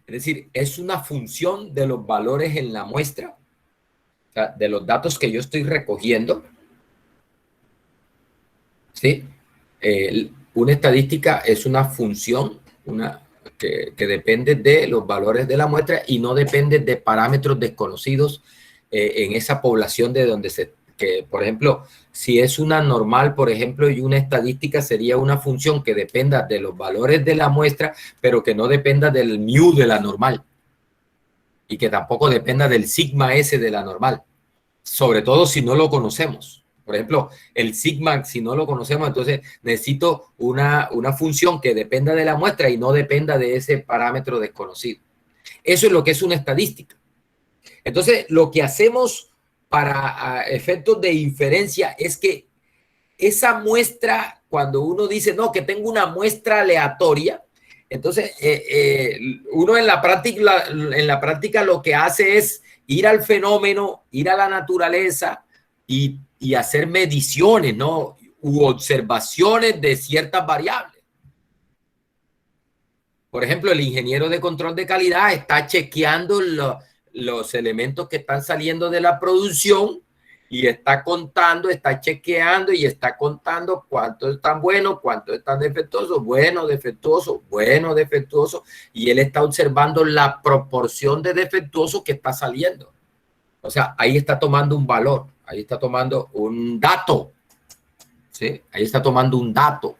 Es decir, es una función de los valores en la muestra, o sea, de los datos que yo estoy recogiendo, ¿sí? Una estadística es una función que depende de los valores de la muestra y no depende de parámetros desconocidos en esa población de donde por ejemplo, si es una normal, por ejemplo, y una estadística sería una función que dependa de los valores de la muestra, pero que no dependa del mu de la normal y que tampoco dependa del sigma S de la normal, sobre todo si no lo conocemos. Por ejemplo, el sigma, si no lo conocemos, entonces necesito una función que dependa de la muestra y no dependa de ese parámetro desconocido. Eso es lo que es una estadística. Entonces, lo que hacemos para efectos de inferencia es que esa muestra, cuando uno dice, no, que tengo una muestra aleatoria, entonces uno en la práctica lo que hace es ir al fenómeno, ir a la naturaleza y hacer mediciones, ¿no? U observaciones de ciertas variables. Por ejemplo, el ingeniero de control de calidad está chequeando los elementos que están saliendo de la producción y está contando, está chequeando y está contando cuántos están buenos, cuántos están defectuosos, bueno, defectuoso, bueno, defectuoso, y él está observando la proporción de defectuosos que está saliendo. O sea, ahí está tomando un valor, ahí está tomando un dato, ¿sí? Ahí está tomando un dato.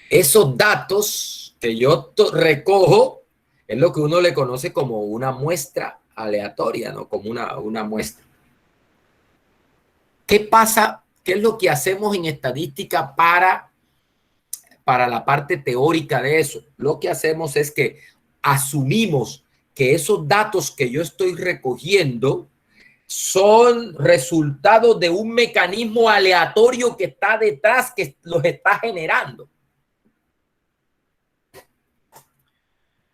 Esos datos que yo recojo es lo que uno le conoce como una muestra aleatoria, ¿no? Como una muestra. ¿Qué pasa? ¿Qué es lo que hacemos en estadística para para la parte teórica de eso. Lo que hacemos es que asumimos que esos datos que yo estoy recogiendo son resultados de un mecanismo aleatorio que está detrás, que los está generando.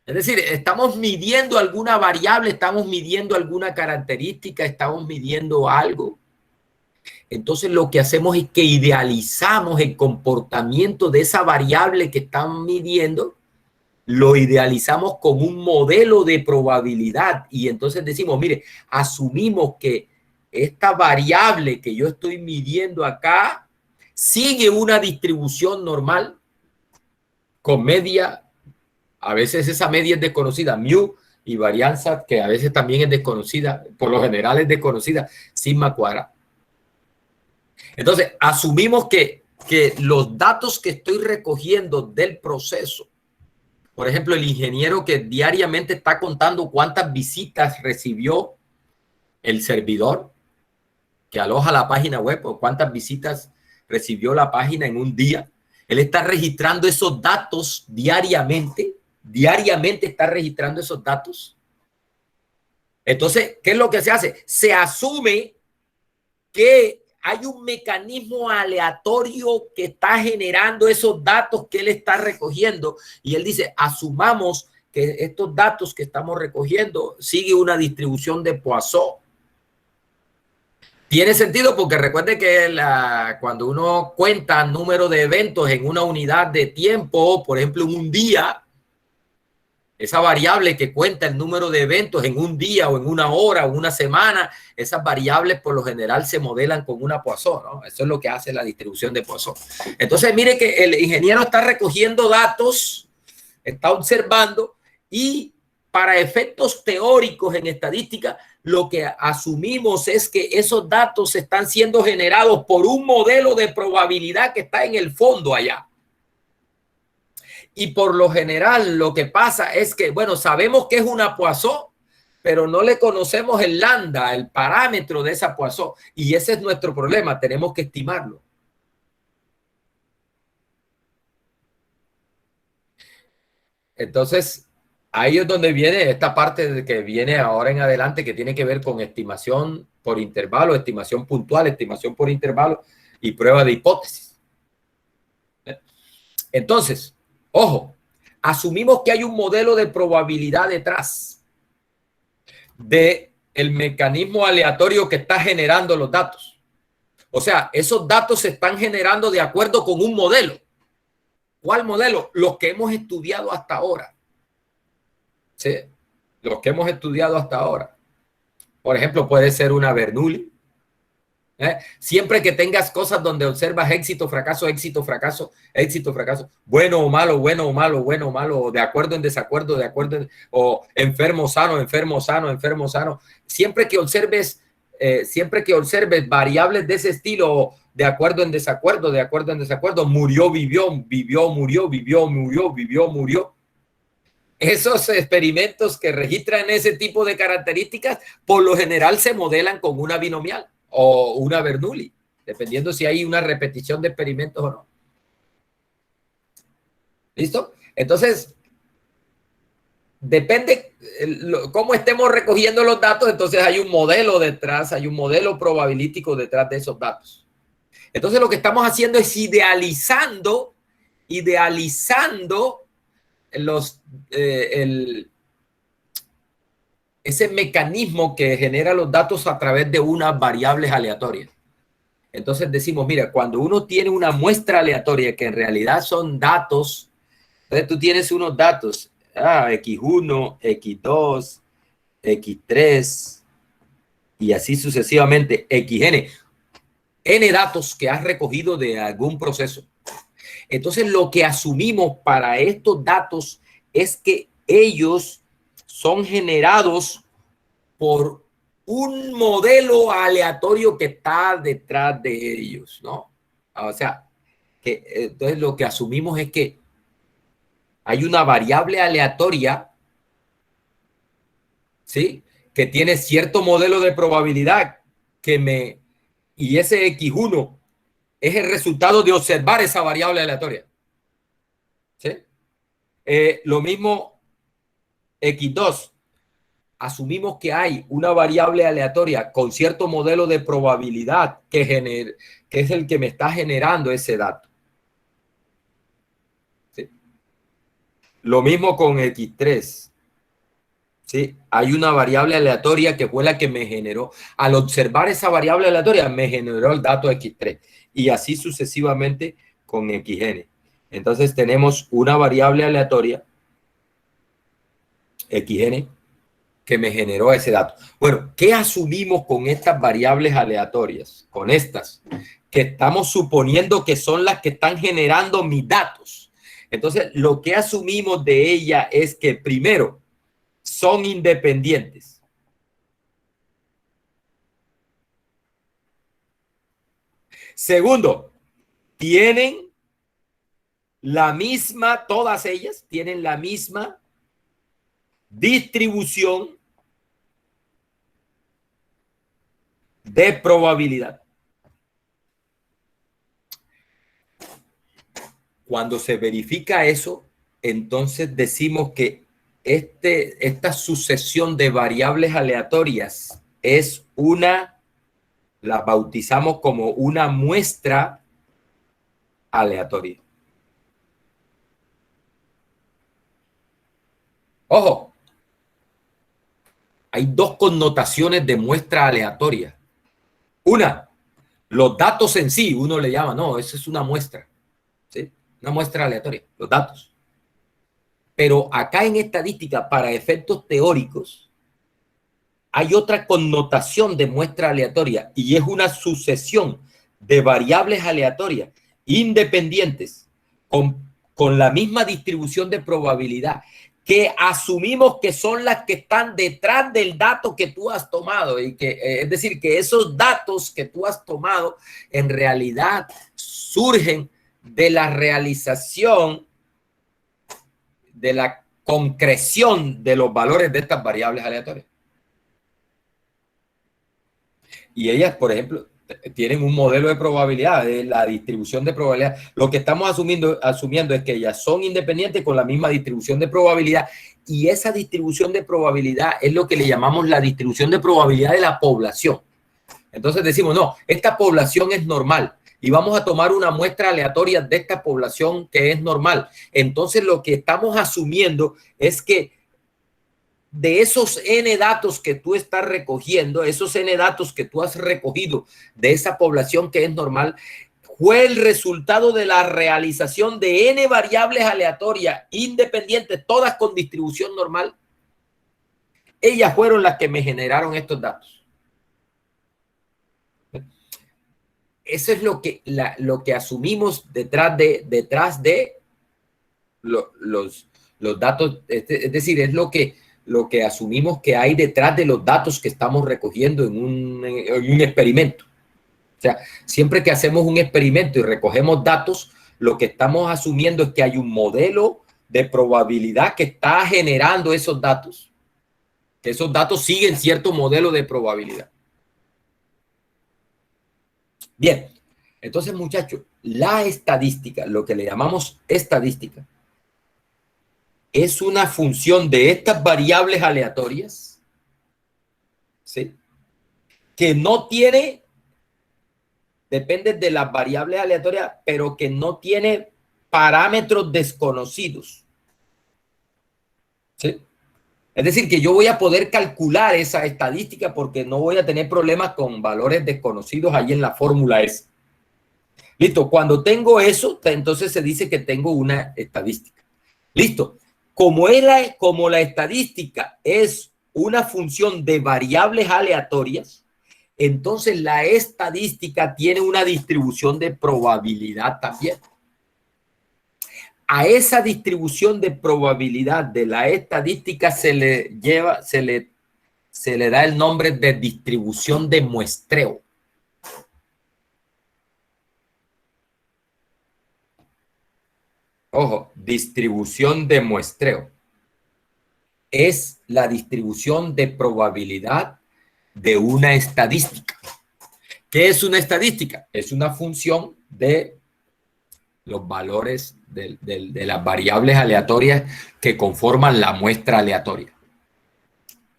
Es decir, estamos midiendo alguna variable, estamos midiendo alguna característica, estamos midiendo algo. Entonces lo que hacemos es que idealizamos el comportamiento de esa variable que están midiendo, lo idealizamos como un modelo de probabilidad y entonces decimos, mire, asumimos que esta variable que yo estoy midiendo acá sigue una distribución normal con media. A veces esa media es desconocida, mu, y varianza, que a veces también es desconocida, por lo general es desconocida, sigma cuadrada. Entonces, asumimos que los datos que estoy recogiendo del proceso, por ejemplo, el ingeniero que diariamente está contando cuántas visitas recibió el servidor que aloja la página web o cuántas visitas recibió la página en un día, él está registrando esos datos diariamente está registrando esos datos. Entonces, ¿qué es lo que se hace? Se asume que hay un mecanismo aleatorio que está generando esos datos que él está recogiendo y él dice, asumamos que estos datos que estamos recogiendo sigue una distribución de Poisson. Tiene sentido porque recuerde que cuando uno cuenta el número de eventos en una unidad de tiempo, por ejemplo, en un día, esa variable que cuenta el número de eventos en un día o en una hora o una semana, esas variables por lo general se modelan con una Poisson, ¿no? Eso es lo que hace la distribución de Poisson. Entonces, mire que el ingeniero está recogiendo datos, está observando y para efectos teóricos en estadística, lo que asumimos es que esos datos están siendo generados por un modelo de probabilidad que está en el fondo allá. Y por lo general lo que pasa es que, bueno, sabemos que es una Poisson, pero no le conocemos el lambda, el parámetro de esa Poisson. Y ese es nuestro problema, tenemos que estimarlo. Entonces, ahí es donde viene esta parte de que viene ahora en adelante, que tiene que ver con estimación por intervalo, estimación puntual, estimación por intervalo y prueba de hipótesis. Entonces, ojo, asumimos que hay un modelo de probabilidad detrás de el mecanismo aleatorio que está generando los datos. O sea, esos datos se están generando de acuerdo con un modelo. ¿Cuál modelo? Los que hemos estudiado hasta ahora. ¿Sí? Los que hemos estudiado hasta ahora. Por ejemplo, puede ser una Bernoulli. Siempre que tengas cosas donde observas éxito, fracaso, éxito, fracaso, éxito, fracaso, bueno o malo, bueno o malo, bueno o malo, de acuerdo en desacuerdo, de acuerdo en, o enfermo sano, enfermo sano, enfermo sano. Siempre que observes variables de ese estilo, de acuerdo en desacuerdo, murió, vivió, vivió, murió, vivió, murió, vivió, murió. Esos experimentos que registran ese tipo de características, por lo general se modelan con una binomial o una Bernoulli, dependiendo si hay una repetición de experimentos o no. ¿Listo? Entonces, depende cómo estemos recogiendo los datos, entonces hay un modelo detrás, hay un modelo probabilístico detrás de esos datos. Entonces, lo que estamos haciendo es idealizando ese mecanismo que genera los datos a través de unas variables aleatorias. Entonces decimos, mira, cuando uno tiene una muestra aleatoria que en realidad son datos, entonces tú tienes unos datos, X1, X2, X3 y así sucesivamente, XN, N datos que has recogido de algún proceso. Entonces lo que asumimos para estos datos es que ellos son generados por un modelo aleatorio que está detrás de ellos, ¿no? O sea, que entonces lo que asumimos es que hay una variable aleatoria, ¿sí? Que tiene cierto modelo de probabilidad y ese X1 es el resultado de observar esa variable aleatoria. ¿sí? Lo mismo X2. Asumimos que hay una variable aleatoria con cierto modelo de probabilidad que es el que me está generando ese dato. ¿Sí? Lo mismo con X3. ¿Sí? Hay una variable aleatoria que fue la que me generó. Al observar esa variable aleatoria, me generó el dato X3. Y así sucesivamente con XN. Entonces tenemos una variable aleatoria, XN, que me generó ese dato. Bueno, ¿qué asumimos con estas variables aleatorias? Con estas, que estamos suponiendo que son las que están generando mis datos. Entonces, lo que asumimos de ella es que, primero, son independientes. Segundo, tienen la misma, todas ellas tienen la misma distribución de probabilidad. Cuando se verifica eso, entonces decimos que esta sucesión de variables aleatorias es la bautizamos como una muestra aleatoria. Ojo, hay dos connotaciones de muestra aleatoria. Una, los datos en sí, uno le llama, no, eso es una muestra, ¿sí? Una muestra aleatoria, los datos. Pero acá en estadística, para efectos teóricos, hay otra connotación de muestra aleatoria y es una sucesión de variables aleatorias independientes con la misma distribución de probabilidad que asumimos que son las que están detrás del dato que tú has tomado y es decir, que esos datos que tú has tomado en realidad surgen de la realización de la concreción de los valores de estas variables aleatorias. Y ellas, por ejemplo, tienen un modelo de probabilidad, de la distribución de probabilidad. Lo que estamos asumiendo es que ellas son independientes con la misma distribución de probabilidad y esa distribución de probabilidad es lo que le llamamos la distribución de probabilidad de la población. Entonces decimos, no, esta población es normal y vamos a tomar una muestra aleatoria de esta población que es normal. Entonces lo que estamos asumiendo es que de esos N datos que tú estás recogiendo, esos N datos que tú has recogido de esa población que es normal, fue el resultado de la realización de N variables aleatorias independientes, todas con distribución normal. Ellas fueron las que me generaron estos datos. Eso es lo que asumimos detrás de los datos, es decir, es lo que asumimos que hay detrás de los datos que estamos recogiendo en un experimento. O sea, siempre que hacemos un experimento y recogemos datos, lo que estamos asumiendo es que hay un modelo de probabilidad que está generando esos datos, que esos datos siguen cierto modelo de probabilidad. Bien, entonces muchachos, la estadística, lo que le llamamos estadística, es una función de estas variables aleatorias, ¿sí? Que no tiene, depende de las variables aleatorias, pero que no tiene parámetros desconocidos, ¿sí? Es decir, que yo voy a poder calcular esa estadística porque no voy a tener problemas con valores desconocidos ahí en la fórmula esa. Listo, cuando tengo eso, entonces se dice que tengo una estadística. Listo, como la estadística es una función de variables aleatorias, entonces la estadística tiene una distribución de probabilidad también. A esa distribución de probabilidad de la estadística se le da el nombre de distribución de muestreo. Ojo, distribución de muestreo. Es la distribución de probabilidad de una estadística. ¿Qué es una estadística? Es una función de los valores de las variables aleatorias que conforman la muestra aleatoria.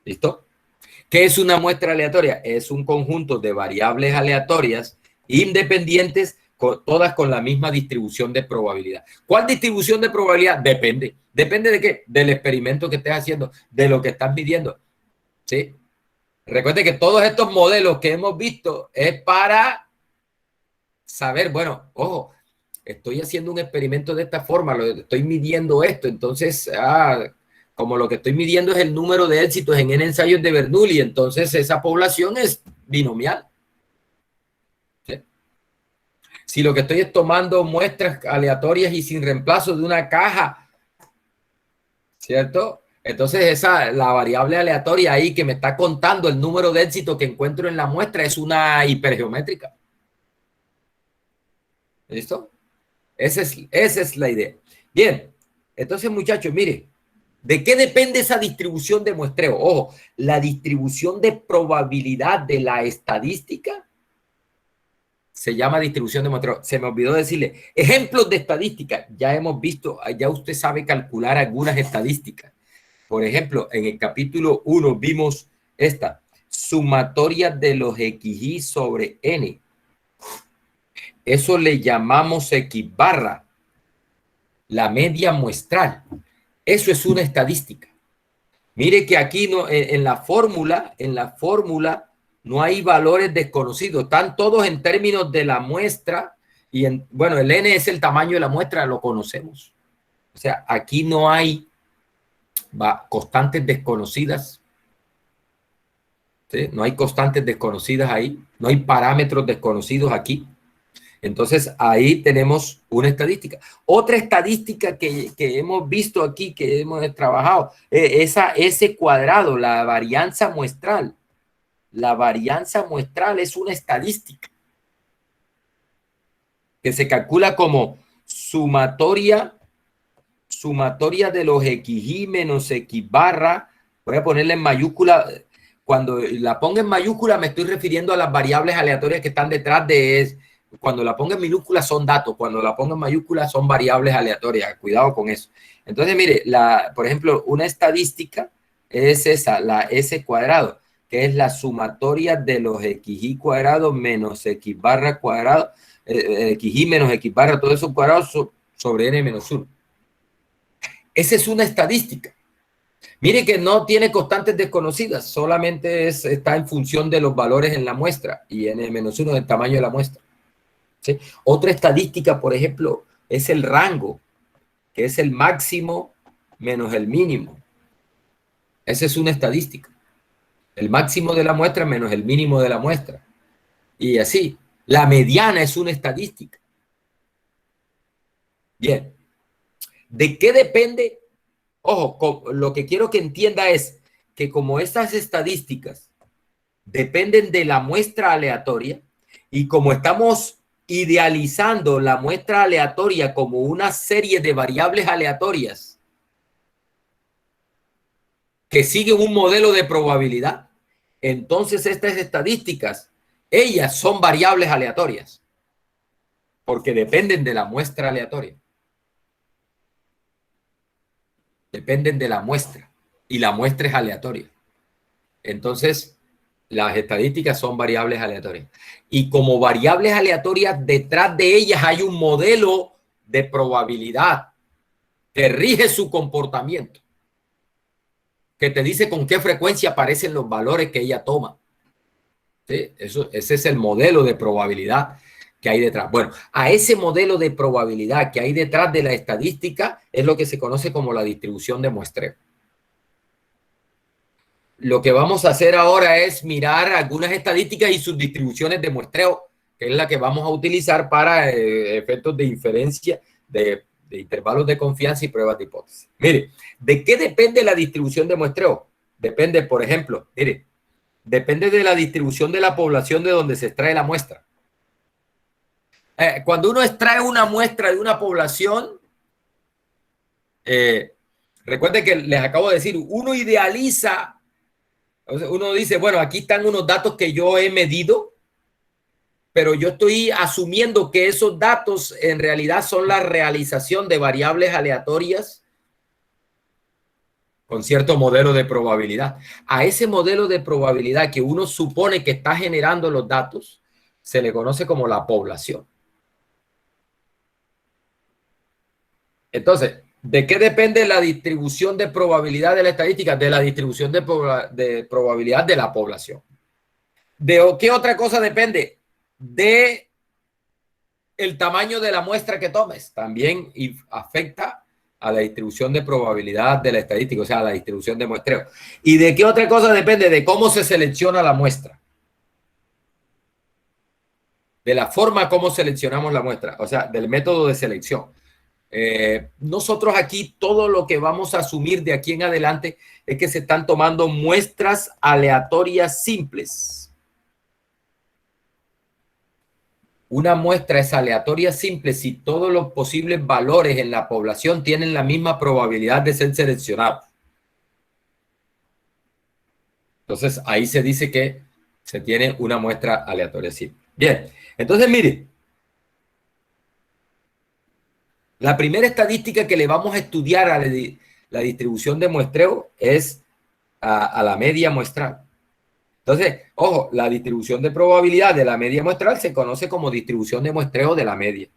¿Listo? ¿Qué es una muestra aleatoria? Es un conjunto de variables aleatorias independientes, todas con la misma distribución de probabilidad. ¿Cuál distribución de probabilidad? Depende. ¿Depende de qué? Del experimento que estés haciendo, de lo que estás midiendo. ¿Sí? Recuerde que todos estos modelos que hemos visto es para saber, bueno, ojo, estoy haciendo un experimento de esta forma, estoy midiendo esto, entonces, como lo que estoy midiendo es el número de éxitos en N ensayos de Bernoulli, entonces esa población es binomial. ¿Sí? Si lo que estoy es tomando muestras aleatorias y sin reemplazo de una caja, ¿cierto? Entonces la variable aleatoria ahí que me está contando el número de éxitos que encuentro en la muestra es una hipergeométrica. ¿Listo? Esa es la idea. Bien, entonces muchachos, mire, ¿de qué depende esa distribución de muestreo? Ojo, la distribución de probabilidad de la estadística se llama distribución de muestreo. Se me olvidó decirle, ejemplos de estadística. Ya hemos visto, ya usted sabe calcular algunas estadísticas. Por ejemplo, en el capítulo 1 vimos esta, sumatoria de los XY sobre N. Eso le llamamos X barra, la media muestral. Eso es una estadística. Mire que aquí no, en la fórmula no hay valores desconocidos. Están todos en términos de la muestra y bueno, el N es el tamaño de la muestra, lo conocemos. O sea, aquí no hay constantes desconocidas. ¿Sí? No hay constantes desconocidas ahí. No hay parámetros desconocidos aquí. Entonces, ahí tenemos una estadística. Otra estadística que hemos visto aquí, que hemos trabajado, esa S cuadrado, la varianza muestral. La varianza muestral es una estadística que se calcula como sumatoria de los XY menos X barra. Voy a ponerla en mayúscula. Cuando la ponga en mayúscula me estoy refiriendo a las variables aleatorias que están detrás de eso. Cuando la ponga en minúscula son datos, cuando la ponga en mayúscula son variables aleatorias. Cuidado con eso. Entonces, mire, por ejemplo, una estadística es esa, la S cuadrado, que es la sumatoria de los XY cuadrados menos X barra cuadrado, XY menos X barra, todos esos cuadrados sobre N menos 1. Esa es una estadística. Mire que no tiene constantes desconocidas, solamente está en función de los valores en la muestra y N-1 es el tamaño de la muestra. ¿Sí? Otra estadística, por ejemplo, es el rango, que es el máximo menos el mínimo. Esa es una estadística. El máximo de la muestra menos el mínimo de la muestra. Y así, la mediana es una estadística. Bien. ¿De qué depende? Ojo, lo que quiero que entienda es que como estas estadísticas dependen de la muestra aleatoria y como estamos idealizando la muestra aleatoria como una serie de variables aleatorias que siguen un modelo de probabilidad, entonces estas estadísticas, ellas son variables aleatorias porque dependen de la muestra aleatoria. Dependen de la muestra y la muestra es aleatoria. Entonces, las estadísticas son variables aleatorias. Y como variables aleatorias, detrás de ellas hay un modelo de probabilidad que rige su comportamiento, que te dice con qué frecuencia aparecen los valores que ella toma. ¿Sí? Ese es el modelo de probabilidad que hay detrás. Bueno, a ese modelo de probabilidad que hay detrás de la estadística es lo que se conoce como la distribución de muestreo. Lo que vamos a hacer ahora es mirar algunas estadísticas y sus distribuciones de muestreo, que es la que vamos a utilizar para efectos de inferencia de intervalos de confianza y pruebas de hipótesis. Mire, ¿de qué depende la distribución de muestreo? Depende, por ejemplo, mire, depende de la distribución de la población de donde se extrae la muestra. Cuando uno extrae una muestra de una población, recuerden que les acabo de decir, uno idealiza, uno dice, bueno, aquí están unos datos que yo he medido, pero yo estoy asumiendo que esos datos en realidad son la realización de variables aleatorias con cierto modelo de probabilidad. A ese modelo de probabilidad que uno supone que está generando los datos, se le conoce como la población. Entonces, ¿de qué depende la distribución de probabilidad de la estadística? De la distribución de probabilidad de la población. ¿De qué otra cosa depende? De el tamaño de la muestra que tomes. También afecta a la distribución de probabilidad de la estadística, o sea, a la distribución de muestreo. ¿Y de qué otra cosa depende? De cómo se selecciona la muestra. De la forma como seleccionamos la muestra, o sea, del método de selección. Nosotros aquí todo lo que vamos a asumir de aquí en adelante es que se están tomando muestras aleatorias simples. Una muestra es aleatoria simple si todos los posibles valores en la población tienen la misma probabilidad de ser seleccionados. Entonces ahí se dice que se tiene una muestra aleatoria simple. Bien, entonces mire, la primera estadística que le vamos a estudiar a la distribución de muestreo es a la media muestral. Entonces, ojo, la distribución de probabilidad de la media muestral se conoce como distribución de muestreo de la media.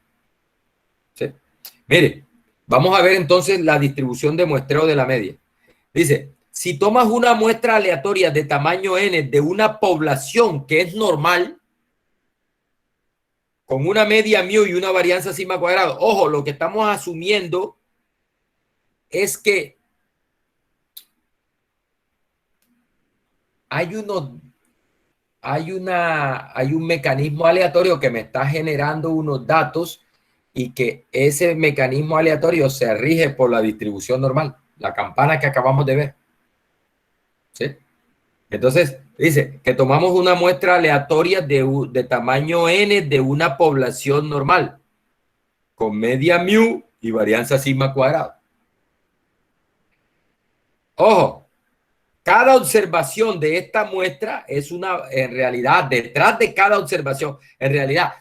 ¿Sí? Mire, vamos a ver entonces la distribución de muestreo de la media. Dice, si tomas una muestra aleatoria de tamaño n de una población que es normal, con una media mu y una varianza sigma cuadrado. Ojo, lo que estamos asumiendo es que hay un mecanismo aleatorio que me está generando unos datos y que ese mecanismo aleatorio se rige por la distribución normal, la campana que acabamos de ver. ¿Sí? Entonces, dice que tomamos una muestra aleatoria de tamaño n de una población normal, con media mu y varianza sigma cuadrado. Ojo, cada observación de esta muestra es en realidad, detrás de cada observación, en realidad,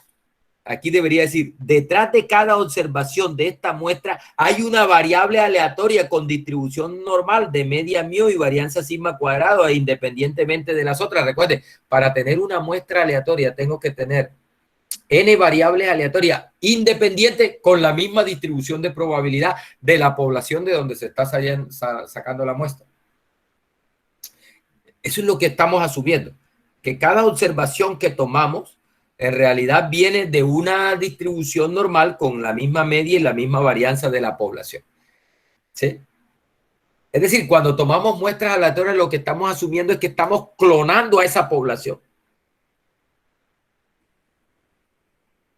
aquí debería decir, detrás de cada observación de esta muestra hay una variable aleatoria con distribución normal de media mu y varianza sigma cuadrado independientemente de las otras. Recuerde, para tener una muestra aleatoria tengo que tener n variables aleatorias independientes con la misma distribución de probabilidad de la población de donde se está sacando la muestra. Eso es lo que estamos asumiendo, que cada observación que tomamos en realidad viene de una distribución normal con la misma media y la misma varianza de la población. ¿Sí? Es decir, cuando tomamos muestras aleatorias, lo que estamos asumiendo es que estamos clonando a esa población.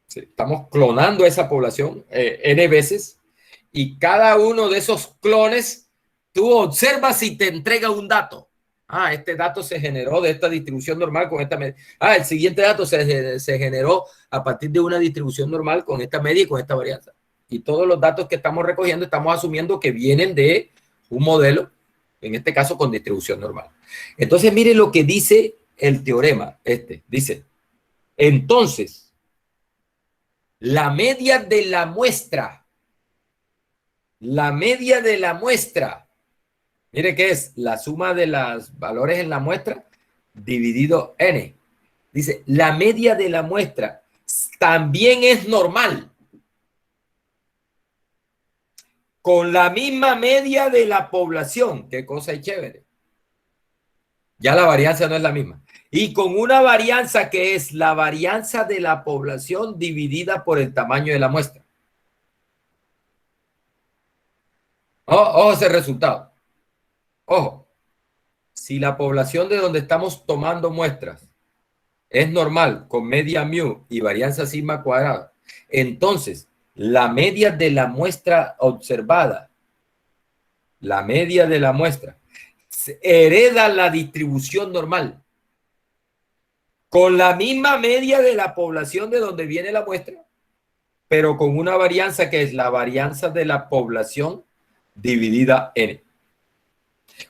¿Sí? Estamos clonando a esa población n veces y cada uno de esos clones tú observas y te entrega un dato. Ah, este dato se generó de esta distribución normal con esta media. Ah, el siguiente dato se generó a partir de una distribución normal con esta media y con esta varianza. Y todos los datos que estamos recogiendo estamos asumiendo que vienen de un modelo, en este caso con distribución normal. Entonces, mire lo que dice el teorema. Dice, entonces, la media de la muestra, mire que es la suma de los valores en la muestra dividido n. Dice, la media de la muestra también es normal. Con la misma media de la población. Qué cosa es chévere. Ya la varianza no es la misma. Y con una varianza que es la varianza de la población dividida por el tamaño de la muestra. Ojo ese resultado. Ojo. Si la población de donde estamos tomando muestras es normal, con media mu y varianza sigma cuadrada, entonces la media de la muestra observada, la media de la muestra, hereda la distribución normal con la misma media de la población de donde viene la muestra, pero con una varianza que es la varianza de la población dividida n.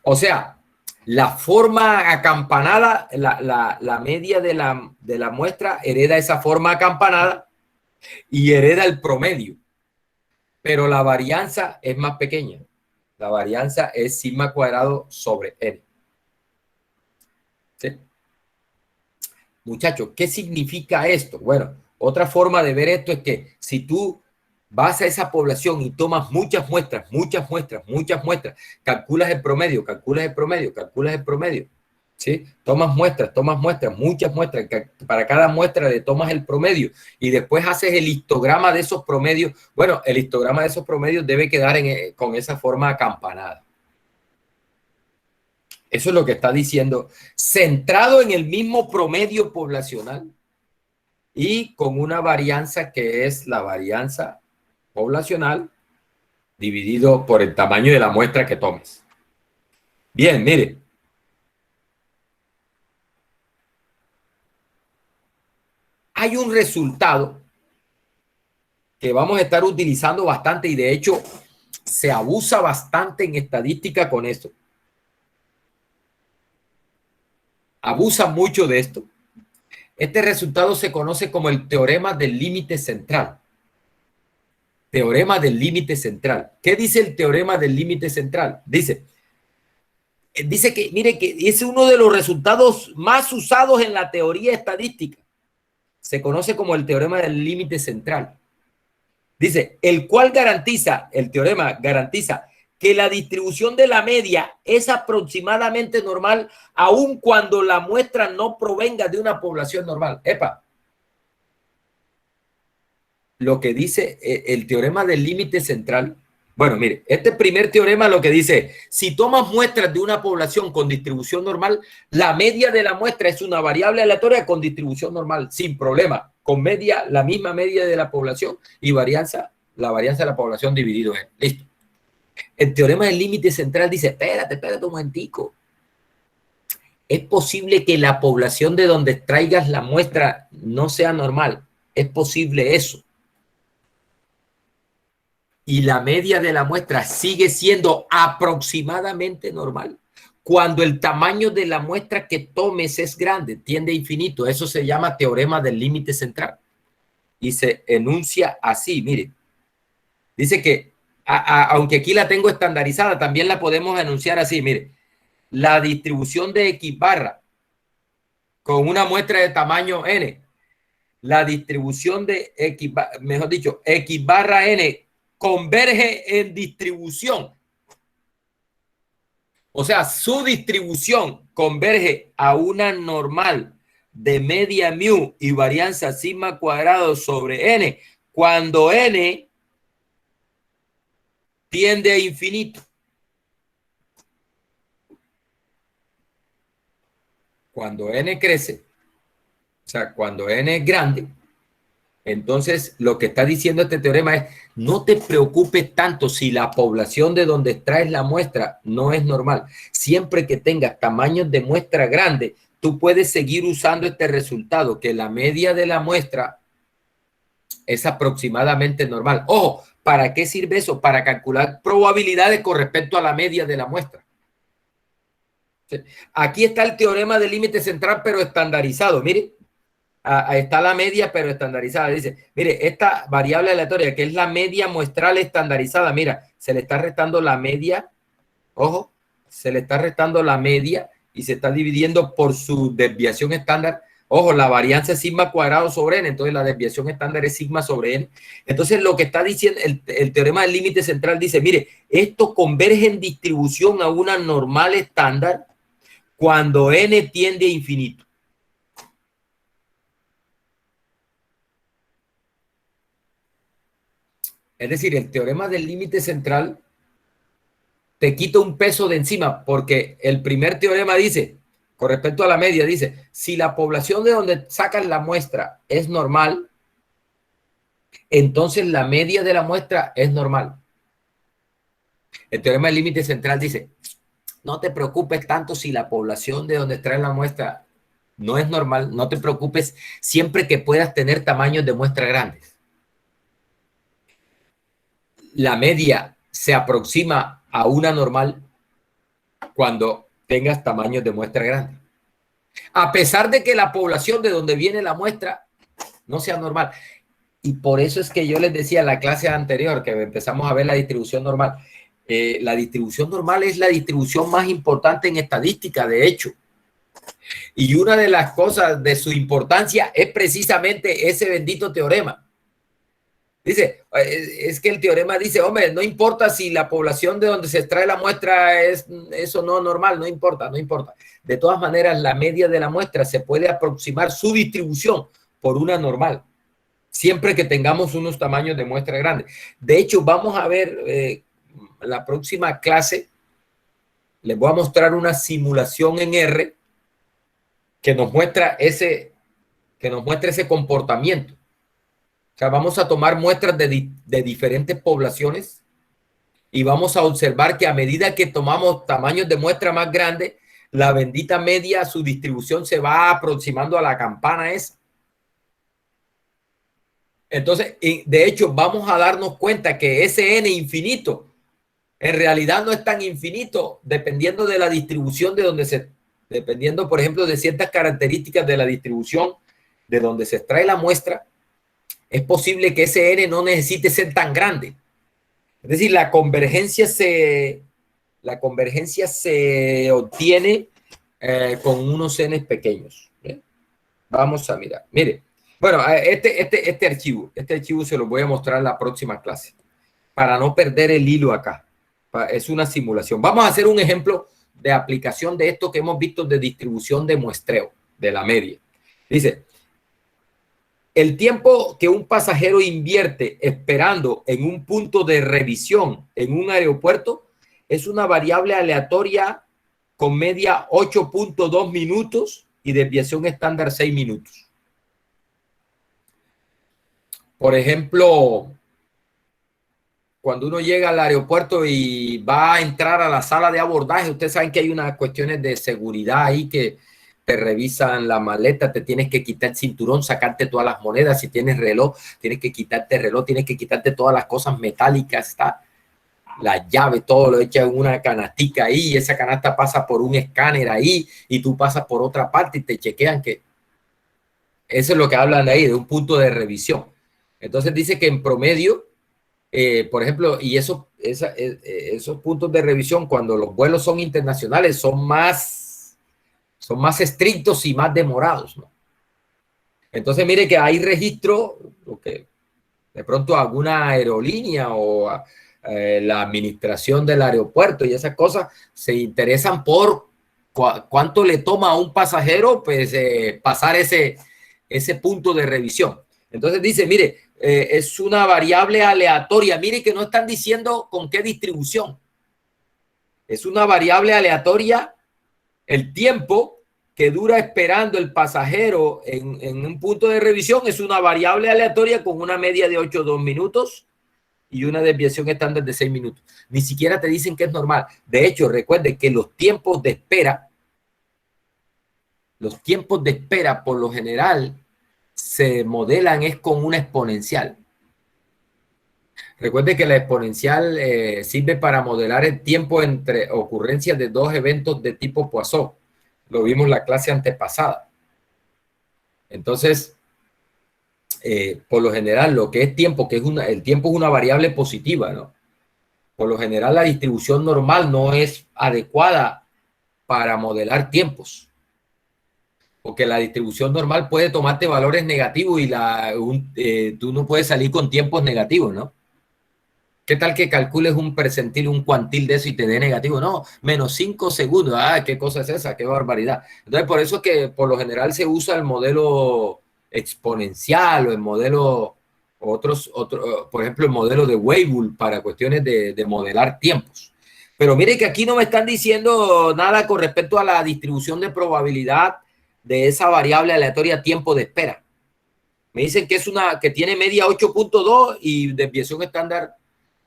O sea, La forma acampanada, la media de la muestra hereda esa forma acampanada y hereda el promedio, pero la varianza es más pequeña. La varianza es sigma cuadrado sobre n. ¿Sí? Muchachos, ¿qué significa esto? Bueno, otra forma de ver esto es que si tú vas a esa población y tomas muchas muestras, calculas el promedio, ¿sí? Tomas muestras, muchas muestras, para cada muestra le tomas el promedio y después haces el histograma de esos promedios. Bueno, el histograma de esos promedios debe quedar con esa forma acampanada. Eso es lo que está diciendo, centrado en el mismo promedio poblacional y con una varianza que es la varianza poblacional dividido por el tamaño de la muestra que tomes. Bien, mire. Hay un resultado que vamos a estar utilizando bastante y de hecho se abusa bastante en estadística con esto. Abusa mucho de esto. Este resultado se conoce como el teorema del límite central. Teorema del límite central. ¿Qué dice el teorema del límite central? Dice que, mire, que es uno de los resultados más usados en la teoría estadística. Se conoce como el teorema del límite central. Dice, el cual garantiza, el teorema garantiza que la distribución de la media es aproximadamente normal, aun cuando la muestra no provenga de una población normal. Epa, lo que dice el teorema del límite central. Bueno, mire, este primer teorema lo que dice, si tomas muestras de una población con distribución normal, la media de la muestra es una variable aleatoria con distribución normal, sin problema, con media, la misma media de la población y varianza, la varianza de la población dividido en. Listo. El teorema del límite central dice, espérate un momentico. Es posible que la población de donde extraigas la muestra no sea normal. Es posible eso. Y la media de la muestra sigue siendo aproximadamente normal. Cuando el tamaño de la muestra que tomes es grande, tiende a infinito. Eso se llama teorema del límite central. Y se enuncia así, mire. Dice que, aunque aquí la tengo estandarizada, también la podemos enunciar así, mire. La distribución de X barra con una muestra de tamaño n, la distribución de X, mejor dicho, X barra n converge en distribución. O sea, su distribución converge a una normal de media mu y varianza sigma cuadrado sobre n cuando n tiende a infinito. Cuando n crece, o sea, cuando n es grande, entonces lo que está diciendo este teorema es no te preocupes tanto si la población de donde extraes la muestra no es normal. Siempre que tengas tamaños de muestra grande, tú puedes seguir usando este resultado, que la media de la muestra es aproximadamente normal. Ojo, ¿para qué sirve eso? Para calcular probabilidades con respecto a la media de la muestra. Aquí está el teorema del límite central, pero estandarizado. Mire, ahí está la media, pero estandarizada. Dice, mire, esta variable aleatoria, que es la media muestral estandarizada, mira, se le está restando la media, ojo, se le está restando la media y se está dividiendo por su desviación estándar. Ojo, la varianza es sigma cuadrado sobre n, entonces la desviación estándar es sigma sobre n. Entonces lo que está diciendo el teorema del límite central dice, mire, esto converge en distribución a una normal estándar cuando n tiende a infinito. Es decir, el teorema del límite central te quita un peso de encima, porque el primer teorema dice, con respecto a la media, dice, si la población de donde sacan la muestra es normal, entonces la media de la muestra es normal. El teorema del límite central dice, no te preocupes tanto si la población de donde traen la muestra no es normal, no te preocupes siempre que puedas tener tamaños de muestra grandes. La media se aproxima a una normal cuando tengas tamaños de muestra grandes. A pesar de que la población de donde viene la muestra no sea normal. Y por eso es que yo les decía en la clase anterior que empezamos a ver la distribución normal. La distribución normal es la distribución más importante en estadística, de hecho. Y una de las cosas de su importancia es precisamente ese bendito teorema. Dice, es que el teorema dice, hombre, no importa si la población de donde se extrae la muestra es eso no normal, no importa, no importa. De todas maneras, la media de la muestra se puede aproximar su distribución por una normal, siempre que tengamos unos tamaños de muestra grandes. De hecho, vamos a ver la próxima clase, les voy a mostrar una simulación en R que nos muestra ese comportamiento. O sea, vamos a tomar muestras de diferentes poblaciones y vamos a observar que a medida que tomamos tamaños de muestra más grandes, la bendita media, su distribución se va aproximando a la campana esa. Entonces, de hecho, vamos a darnos cuenta que ese n infinito en realidad no es tan infinito, dependiendo de la distribución de donde dependiendo, por ejemplo, de ciertas características de la distribución de donde se extrae la muestra. Es posible que ese n no necesite ser tan grande. Es decir, la convergencia se obtiene con unos n pequeños. Vamos a mirar. Mire, bueno, este archivo se lo voy a mostrar en la próxima clase para no perder el hilo acá. Es una simulación. Vamos a hacer un ejemplo de aplicación de esto que hemos visto de distribución de muestreo, de la media. Dice, el tiempo que un pasajero invierte esperando en un punto de revisión en un aeropuerto es una variable aleatoria con media 8.2 minutos y desviación estándar 6 minutos. Por ejemplo, cuando uno llega al aeropuerto y va a entrar a la sala de abordaje, ustedes saben que hay unas cuestiones de seguridad ahí que te revisan la maleta, te tienes que quitar el cinturón, sacarte todas las monedas, si tienes reloj, tienes que quitarte el reloj, tienes que quitarte todas las cosas metálicas, está la llave, todo lo echas en una canastica ahí, y esa canasta pasa por un escáner ahí, y tú pasas por otra parte y te chequean que eso es lo que hablan ahí, de un punto de revisión. Entonces dice que en promedio, por ejemplo, y esos puntos de revisión, cuando los vuelos son internacionales, son más estrictos y más demorados, ¿no? Entonces, mire que hay registro, que de pronto alguna aerolínea o la administración del aeropuerto y esas cosas se interesan por cuánto le toma a un pasajero pues, pasar ese punto de revisión. Entonces dice, mire, es una variable aleatoria. Mire que no están diciendo con qué distribución. Es una variable aleatoria el tiempo que dura esperando el pasajero en un punto de revisión es una variable aleatoria con una media de 8,2 minutos y una desviación estándar de 6 minutos. Ni siquiera te dicen que es normal. De hecho, recuerde que los tiempos de espera por lo general se modelan es con una exponencial. Recuerde que la exponencial sirve para modelar el tiempo entre ocurrencias de dos eventos de tipo Poisson. Lo vimos en la clase antepasada. Entonces, por lo general, lo que es tiempo, el tiempo es una variable positiva, ¿no? Por lo general, la distribución normal no es adecuada para modelar tiempos. Porque la distribución normal puede tomarte valores negativos y tú no puedes salir con tiempos negativos, ¿no? ¿Qué tal que calcules un percentil, un cuantil de eso y te dé negativo? No, menos 5 segundos. Ah, ¿qué cosa es esa? ¡Qué barbaridad! Entonces, por eso es que por lo general se usa el modelo exponencial o el modelo, por ejemplo, el modelo de Weibull para cuestiones de modelar tiempos. Pero mire que aquí no me están diciendo nada con respecto a la distribución de probabilidad de esa variable aleatoria tiempo de espera. Me dicen que que tiene media 8.2 y desviación estándar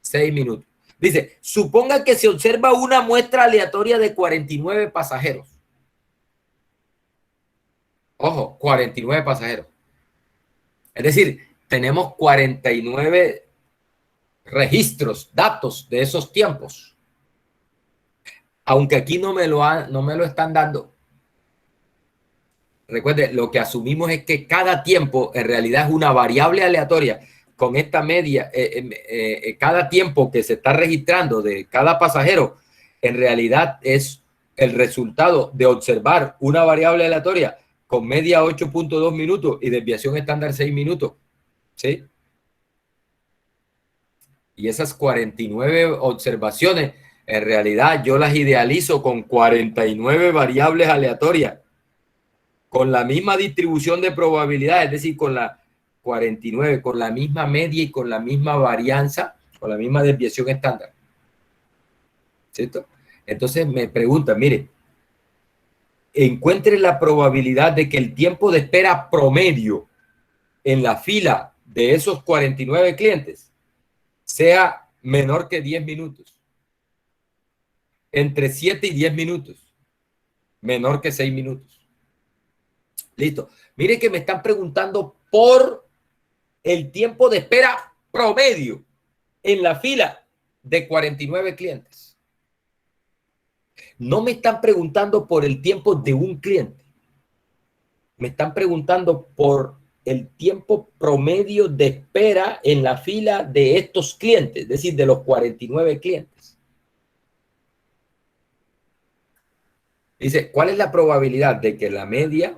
6 minutos. Dice, suponga que se observa una muestra aleatoria de 49 pasajeros. Ojo, 49 pasajeros. Es decir, tenemos 49 registros, datos de esos tiempos. aunque aquí no me lo están dando. Recuerde, lo que asumimos es que cada tiempo en realidad es una variable aleatoria. Con esta media, cada tiempo que se está registrando de cada pasajero, en realidad es el resultado de observar una variable aleatoria con media 8.2 minutos y desviación estándar 6 minutos. ¿Sí? Y esas 49 observaciones, en realidad yo las idealizo con 49 variables aleatorias, con la misma distribución de probabilidad, es decir, con la 49, con la misma media y con la misma varianza, con la misma desviación estándar. ¿Cierto? Entonces me preguntan, mire, encuentre la probabilidad de que el tiempo de espera promedio en la fila de esos 49 clientes sea menor que 10 minutos. Entre 7 y 10 minutos. Menor que 6 minutos. Listo. Mire que me están preguntando por el tiempo de espera promedio en la fila de 49 clientes. No me están preguntando por el tiempo de un cliente. Me están preguntando por el tiempo promedio de espera en la fila de estos clientes, es decir, de los 49 clientes. Dice, ¿cuál es la probabilidad de que la media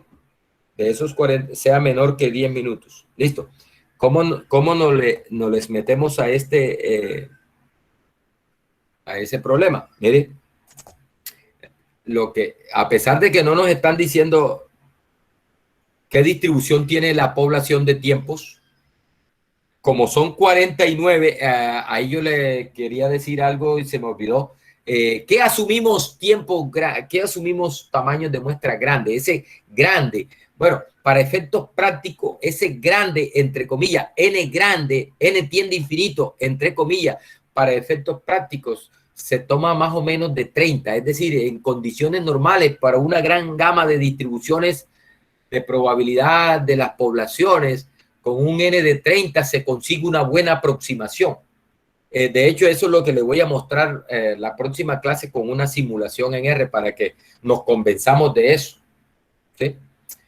de esos 40 sea menor que 10 minutos? Listo. ¿Cómo no les metemos a ese problema? Mire, a pesar de que no nos están diciendo qué distribución tiene la población de tiempos, como son 49, ahí yo le quería decir algo y se me olvidó. ¿Qué asumimos qué asumimos tamaños de muestra grande? Ese grande, bueno, para efectos prácticos, ese grande, entre comillas, n grande, n tiende a infinito, entre comillas, para efectos prácticos, se toma más o menos de 30, es decir, en condiciones normales, para una gran gama de distribuciones de probabilidad de las poblaciones, con un n de 30 se consigue una buena aproximación. De hecho, eso es lo que les voy a mostrar la próxima clase con una simulación en R para que nos convenzamos de eso. ¿Sí?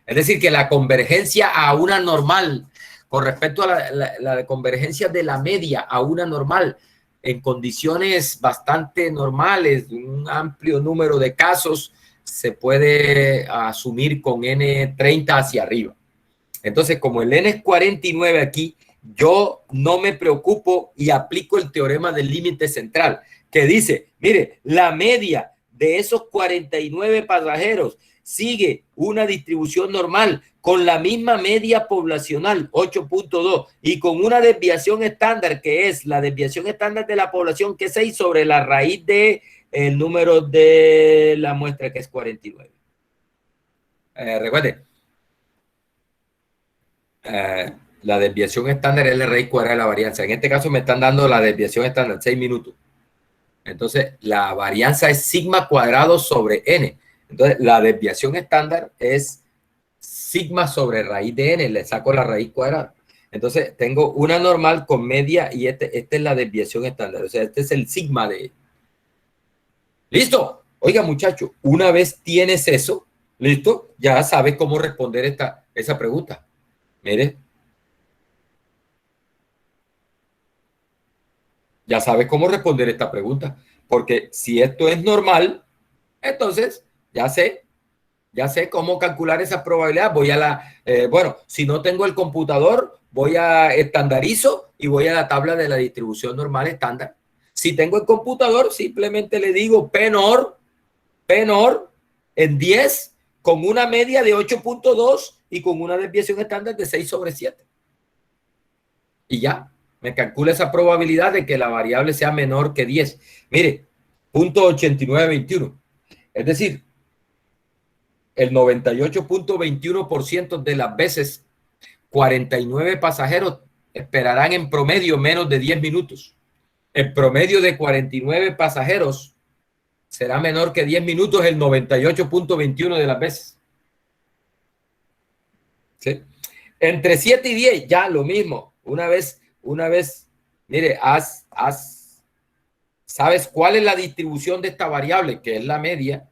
Es decir, que la convergencia a una normal, con respecto a la convergencia de la media a una normal, en condiciones bastante normales, un amplio número de casos, se puede asumir con N30 hacia arriba. Entonces, como el N es 49 aquí, yo no me preocupo y aplico el teorema del límite central, que dice, mire, la media de esos 49 pasajeros sigue una distribución normal con la misma media poblacional, 8.2, y con una desviación estándar, que es la desviación estándar de la población, que es 6 sobre la raíz de el número de la muestra, que es 49. Recuerde, la desviación estándar es la raíz cuadrada de la varianza. En este caso me están dando la desviación estándar, 6 minutos. Entonces, la varianza es sigma cuadrado sobre n. Entonces, la desviación estándar es sigma sobre raíz de n. Le saco la raíz cuadrada. Entonces, tengo una normal con media y esta es la desviación estándar. O sea, este es el sigma de... ¿Listo? Oiga, muchacho, una vez tienes eso, ¿listo? Ya sabes cómo responder esa pregunta. Mire, ya sabes cómo responder esta pregunta. Porque si esto es normal, entonces ya sé cómo calcular esa probabilidad. Voy a bueno, si no tengo el computador, voy a estandarizo y voy a la tabla de la distribución normal estándar. Si tengo el computador, simplemente le digo P-NOR en 10 con una media de 8.2 y con una desviación estándar de 6 sobre 7. Y ya, me calcula esa probabilidad de que la variable sea menor que 10. Mire, 0.8921. Es decir, el 98.21% de las veces 49 pasajeros esperarán en promedio menos de 10 minutos. El promedio de 49 pasajeros será menor que 10 minutos el 98.21 de las veces. ¿Sí? Entre 7 y 10, ya lo mismo. Una vez, mire, haz ¿Sabes cuál es la distribución de esta variable? Que es la media.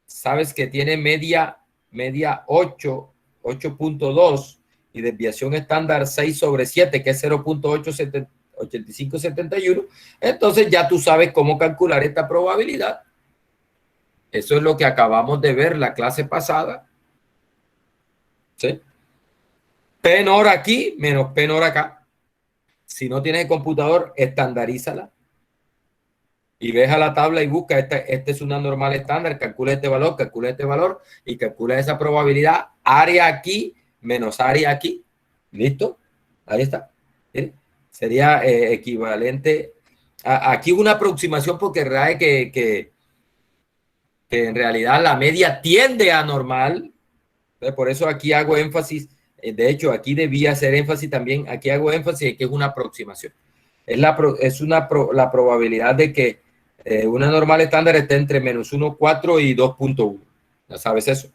Sabes que tiene media 8, 8.2 y desviación estándar 6/7, que es 0.88571. Entonces ya tú sabes cómo calcular esta probabilidad. Eso es lo que acabamos de ver la clase pasada. ¿Sí? P NOR aquí menos P NOR acá. Si no tienes el computador, estandarízala. Y ves a la tabla y busca, esta es una normal estándar, calcula este valor y calcula esa probabilidad, área aquí menos área aquí. ¿Listo? Ahí está. ¿Sí? Sería equivalente. Aquí una aproximación porque RAE que en realidad la media tiende a normal. Por eso aquí hago énfasis. De hecho, aquí debía hacer énfasis también. Aquí hago énfasis en que es una aproximación. La probabilidad de que una normal estándar esté entre menos 1,4 y 2,1. Ya sabes eso.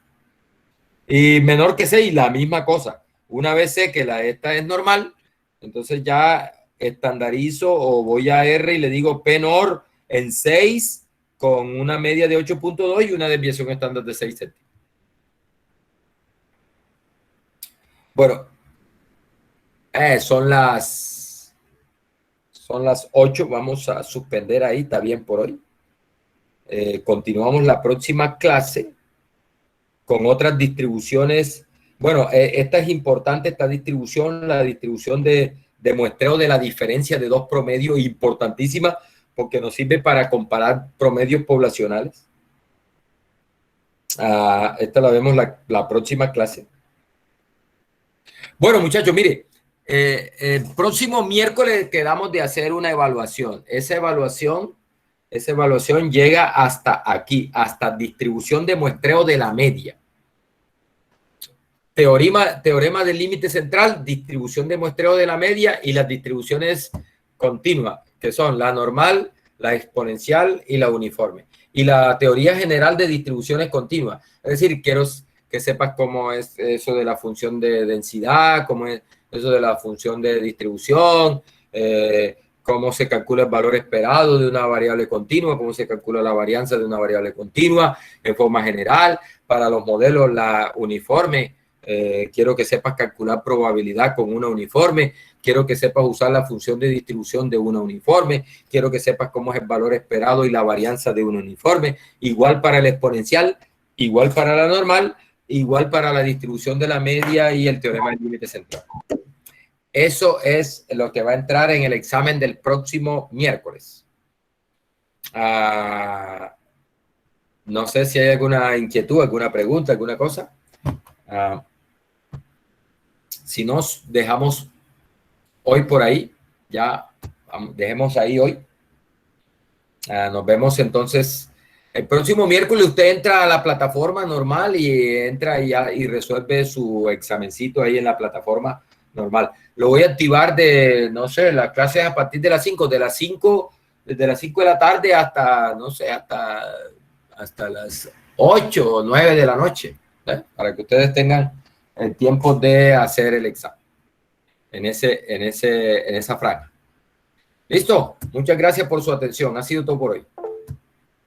Y menor que 6, la misma cosa. Una vez sé que esta es normal, entonces ya estandarizo o voy a R y le digo P NOR en 6 con una media de 8.2 y una desviación estándar de 6 céntimos. Bueno, son las 8. Vamos a suspender ahí, está bien por hoy. Continuamos la próxima clase con otras distribuciones. Bueno, esta es importante, esta distribución, la distribución de muestreo de la diferencia de dos promedios, importantísima, porque nos sirve para comparar promedios poblacionales. Esta la vemos la próxima clase. Bueno, muchachos, mire, el próximo miércoles quedamos de hacer una evaluación. Esa evaluación llega hasta aquí, hasta distribución de muestreo de la media. Teorema del límite central, distribución de muestreo de la media y las distribuciones continuas, que son la normal, la exponencial y la uniforme. Y la teoría general de distribuciones continuas. Es decir, quiero que sepas cómo es eso de la función de densidad, cómo es eso de la función de distribución, cómo se calcula el valor esperado de una variable continua, cómo se calcula la varianza de una variable continua en forma general. Para los modelos, la uniforme, quiero que sepas calcular probabilidad con una uniforme, quiero que sepas usar la función de distribución de una uniforme, quiero que sepas cómo es el valor esperado y la varianza de una uniforme, igual para el exponencial, igual para la normal, igual para la distribución de la media y el teorema del límite central. Eso es lo que va a entrar en el examen del próximo miércoles. No sé si hay alguna inquietud, alguna pregunta, alguna cosa. Si nos dejamos hoy por ahí, ya dejemos ahí hoy. Nos vemos entonces el próximo miércoles. Usted entra a la plataforma normal y entra y resuelve su examencito ahí en la plataforma normal. Lo voy a activar no sé, las clases a partir de las 5, desde las 5 de la tarde hasta, no sé, hasta las 8 o 9 de la noche, para que ustedes tengan el tiempo de hacer el examen en esa franja. ¿Listo? Muchas gracias por su atención. Ha sido todo por hoy.